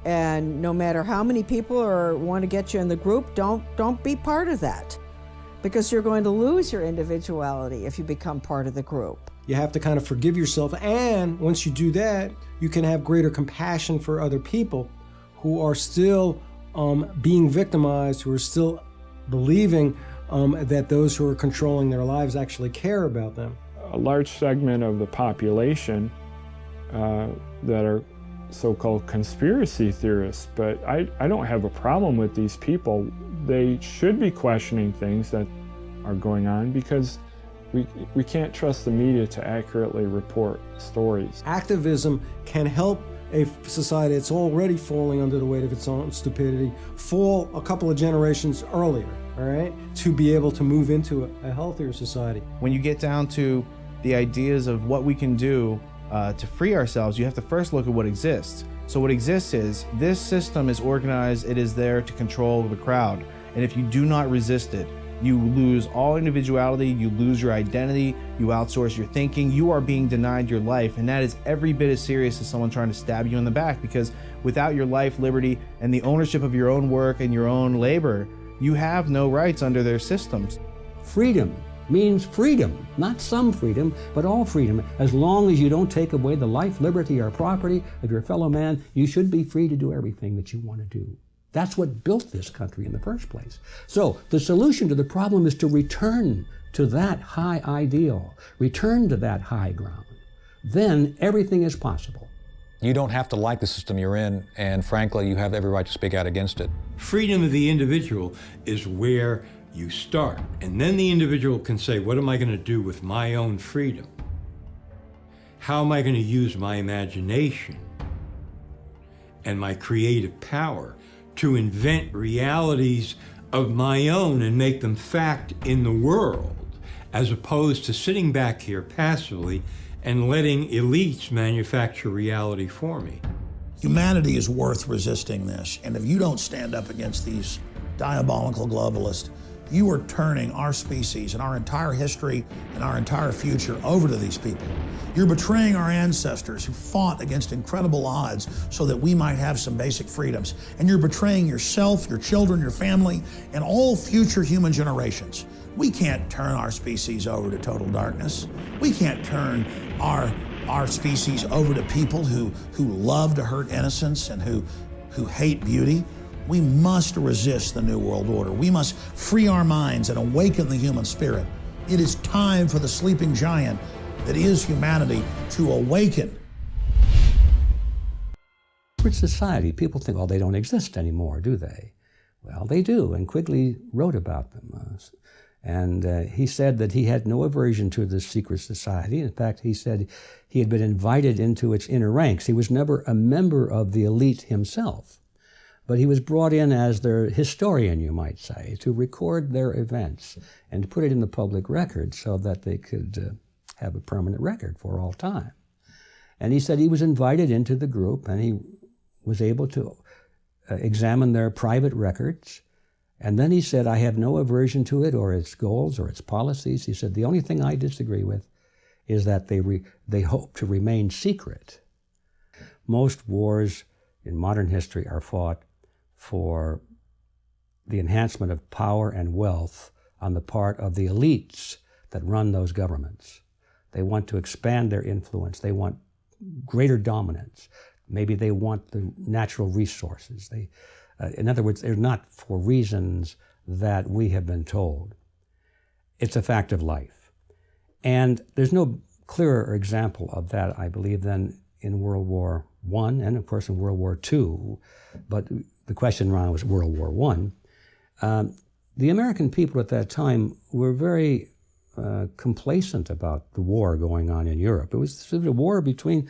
And no matter how many people want to get you in the group, don't be part of that, because you're going to lose your individuality if you become part of the group. You have to kind of forgive yourself, and once you do that, you can have greater compassion for other people who are still being victimized, who are still believing that those who are controlling their lives actually care about them. A large segment of the population that are so-called conspiracy theorists, but I don't have a problem with these people. They should be questioning things that are going on because we can't trust the media to accurately report stories. Activism can help a society that's already falling under the weight of its own stupidity fall a couple of generations earlier, all right, to be able to move into a healthier society. When you get down to the ideas of what we can do to free ourselves, you have to first look at what exists. So what exists is this system is organized, it is there to control the crowd. And if you do not resist it, you lose all individuality, you lose your identity, you outsource your thinking, you are being denied your life. And that is every bit as serious as someone trying to stab you in the back, because without your life, liberty, and the ownership of your own work and your own labor, you have no rights under their systems. Freedom means freedom, not some freedom, but all freedom. As long as you don't take away the life, liberty, or property of your fellow man, you should be free to do everything that you want to do. That's what built this country in the first place. So the solution to the problem is to return to that high ideal, return to that high ground. Then everything is possible. You don't have to like the system you're in, and frankly, you have every right to speak out against it. Freedom of the individual is where you start. And then the individual can say, what am I going to do with my own freedom? How am I going to use my imagination and my creative power to invent realities of my own and make them fact in the world, as opposed to sitting back here passively and letting elites manufacture reality for me. Humanity is worth resisting this, and if you don't stand up against these diabolical globalists, you are turning our species and our entire history and our entire future over to these people. You're betraying our ancestors who fought against incredible odds so that we might have some basic freedoms. And you're betraying yourself, your children, your family, and all future human generations. We can't turn our species over to total darkness. We can't turn our species over to people who love to hurt innocence and who hate beauty. We must resist the New World Order. We must free our minds and awaken the human spirit. It is time for the sleeping giant that is humanity to awaken. Secret society, people think, oh, they don't exist anymore, do they? Well, they do, and Quigley wrote about them. And he said that he had no aversion to this secret society. In fact, he said he had been invited into its inner ranks. He was never a member of the elite himself. But he was brought in as their historian, you might say, to record their events and to put it in the public record so that they could have a permanent record for all time. And he said he was invited into the group and he was able to examine their private records. And then he said, I have no aversion to it or its goals or its policies. He said, the only thing I disagree with is that they hope to remain secret. Most wars in modern history are fought for the enhancement of power and wealth on the part of the elites that run those governments. They want to expand their influence. They want greater dominance. Maybe they want the natural resources. In other words, they're not for reasons that we have been told. It's a fact of life. And there's no clearer example of that, I believe, than in World War I and, of course, in World War II. But the question around was World War I. The American people at that time were very complacent about the war going on in Europe. It was sort of a war between,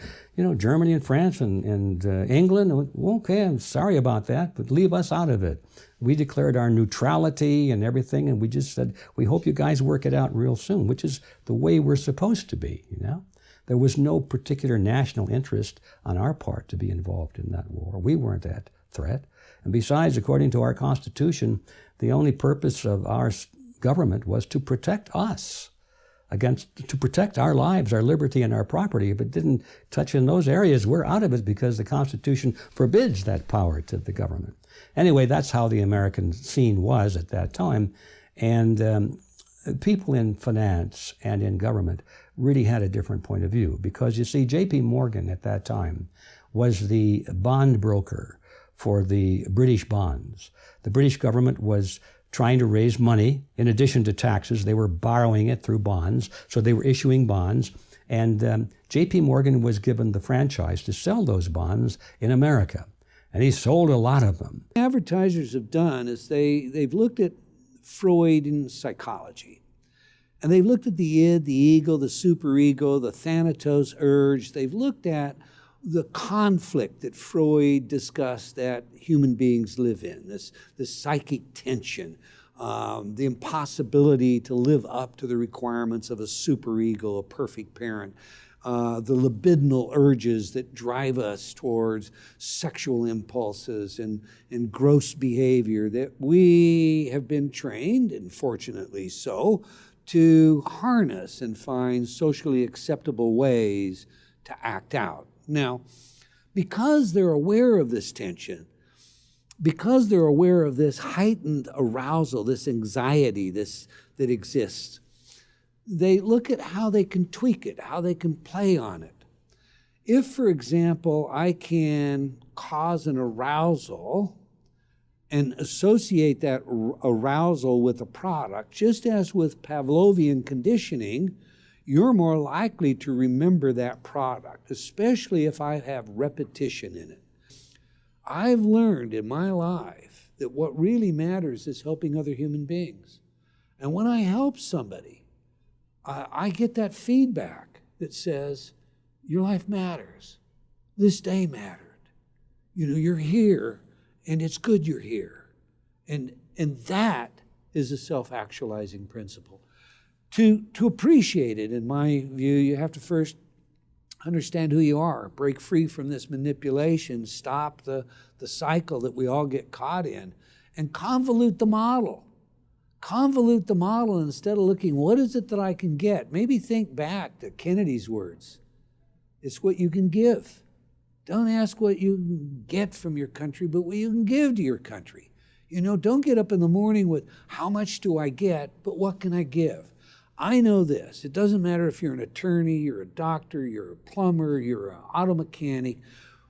Germany and France and England. Okay, I'm sorry about that, but leave us out of it. We declared our neutrality and everything, and we just said, we hope you guys work it out real soon, which is the way we're supposed to be, There was no particular national interest on our part to be involved in that war. We weren't that threat. And besides, according to our Constitution, the only purpose of our government was to protect us to protect our lives, our liberty, and our property. If it didn't touch in those areas, we're out of it because the Constitution forbids that power to the government. Anyway, that's how the American scene was at that time. And people in finance and in government really had a different point of view because, you see, J.P. Morgan at that time was the bond broker for the British bonds. The British government was trying to raise money in addition to taxes. They were borrowing it through bonds, so they were issuing bonds. And J.P. Morgan was given the franchise to sell those bonds in America. And he sold a lot of them. Advertisers have done is they've looked at Freud and psychology. And they've looked at the id, the ego, the superego, the thanatos urge. They've looked at the conflict that Freud discussed that human beings live in, this psychic tension, the impossibility to live up to the requirements of a superego, a perfect parent, the libidinal urges that drive us towards sexual impulses and gross behavior that we have been trained, and fortunately so, to harness and find socially acceptable ways to act out. Now, because they're aware of this tension, because they're aware of this heightened arousal, this anxiety that exists, they look at how they can tweak it, how they can play on it. If, for example, I can cause an arousal and associate that arousal with a product, just as with Pavlovian conditioning, you're more likely to remember that product, especially if I have repetition in it. I've learned in my life that what really matters is helping other human beings. And when I help somebody, I get that feedback that says, your life matters. This day mattered. You know, you're here, and it's good you're here. And that is a self-actualizing principle. To appreciate it, in my view, you have to first understand who you are, break free from this manipulation, stop the cycle that we all get caught in, and convolute the model. Convolute the model instead of looking, what is it that I can get? Maybe think back to Kennedy's words. It's what you can give. Don't ask what you can get from your country, but what you can give to your country. You know, don't get up in the morning with, how much do I get, but what can I give? I know this. It doesn't matter if you're an attorney, you're a doctor, you're a plumber, you're an auto mechanic.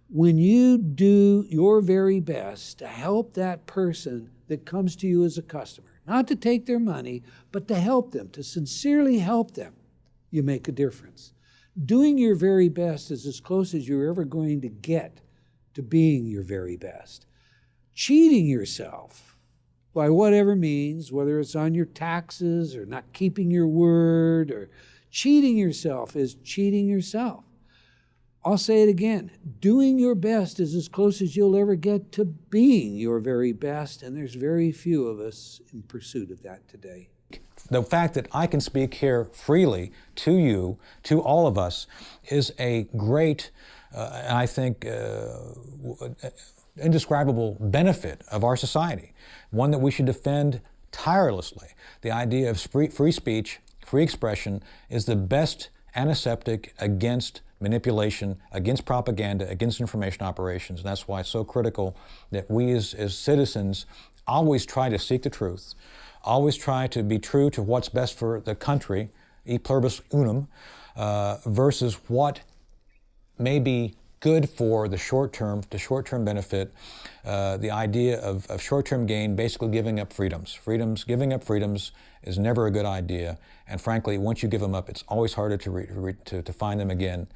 When you do your very best to help that person that comes to you as a customer, not to take their money, but to help them, to sincerely help them, you make a difference. Doing your very best is as close as you're ever going to get to being your very best. Cheating yourself by whatever means, whether it's on your taxes or not keeping your word, or cheating yourself is cheating yourself. I'll say it again. Doing your best is as close as you'll ever get to being your very best, and there's very few of us in pursuit of that today. The fact that I can speak here freely to you, to all of us, is a great, I think, indescribable benefit of our society, one that we should defend tirelessly. The idea of free speech, free expression, is the best antiseptic against manipulation, against propaganda, against information operations. And that's why it's so critical that we as citizens always try to seek the truth, always try to be true to what's best for the country, e pluribus unum, versus what may be good for the short-term benefit, the idea of short-term gain, basically giving up freedoms. Giving up freedoms is never a good idea, and frankly, once you give them up, it's always harder to find them again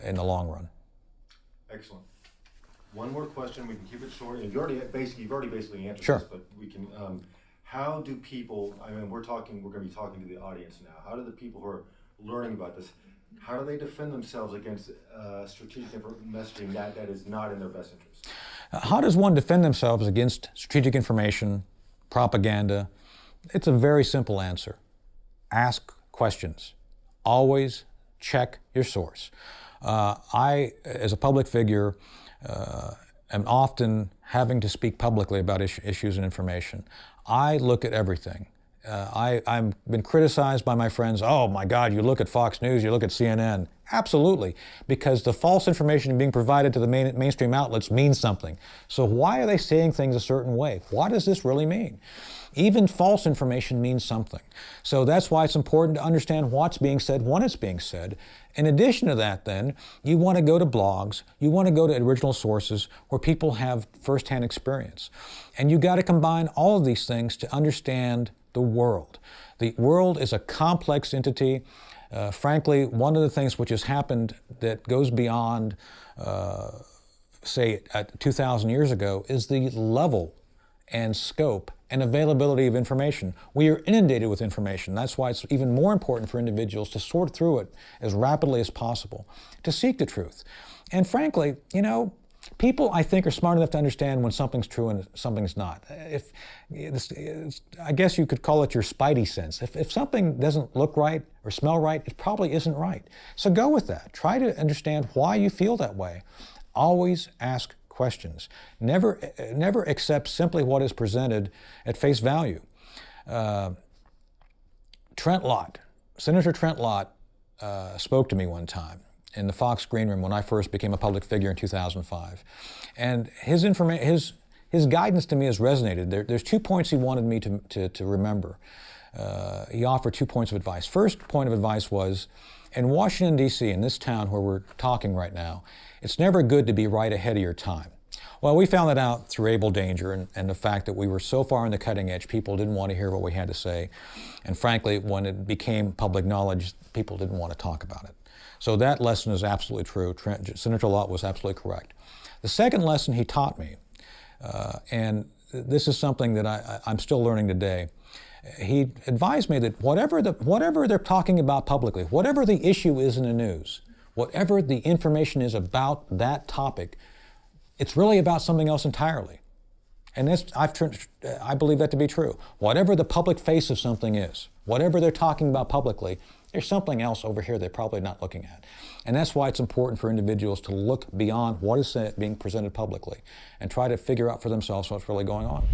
in the long run. Excellent. One more question. We can keep it short. You've already basically answered Sure. this, but we can. How do people? I mean, we're going to be talking to the audience now. How do the people who are learning about this? How do they defend themselves against strategic messaging that is not in their best interest? How does one defend themselves against strategic information, propaganda? It's a very simple answer. Ask questions. Always check your source. I, as a public figure, am often having to speak publicly about issues and information. I look at everything. I've been criticized by my friends, oh my God, you look at Fox News, you look at CNN. Absolutely, because the false information being provided to the mainstream outlets means something. So why are they saying things a certain way? What does this really mean? Even false information means something. So that's why it's important to understand what's being said when it's being said. In addition to that, then, you want to go to blogs, you want to go to original sources where people have firsthand experience. And you got to combine all of these things to understand the world. The world is a complex entity. Frankly, one of the things which has happened that goes beyond, say, 2,000 years ago is the level and scope and availability of information. We are inundated with information. That's why it's even more important for individuals to sort through it as rapidly as possible, to seek the truth. And frankly, you know, people, I think, are smart enough to understand when something's true and something's not. I guess you could call it your spidey sense. If something doesn't look right or smell right, it probably isn't right. So go with that. Try to understand why you feel that way. Always ask questions. Never accept simply what is presented at face value. Trent Lott, Senator Trent Lott spoke to me one time in the Fox Green Room when I first became a public figure in 2005. And his guidance to me has resonated. There's 2 points he wanted me to remember. He offered 2 points of advice. First point of advice was, in Washington, D.C., in this town where we're talking right now, it's never good to be right ahead of your time. Well, we found that out through Able Danger and the fact that we were so far on the cutting edge, people didn't want to hear what we had to say. And frankly, when it became public knowledge, people didn't want to talk about it. So that lesson is absolutely true. Senator Lott was absolutely correct. The second lesson he taught me, and this is something that I'm still learning today, he advised me that whatever they're talking about publicly, whatever the issue is in the news, whatever the information is about that topic, it's really about something else entirely. And I believe that to be true. Whatever the public face of something is, whatever they're talking about publicly, there's something else over here they're probably not looking at. And that's why it's important for individuals to look beyond what is being presented publicly and try to figure out for themselves what's really going on.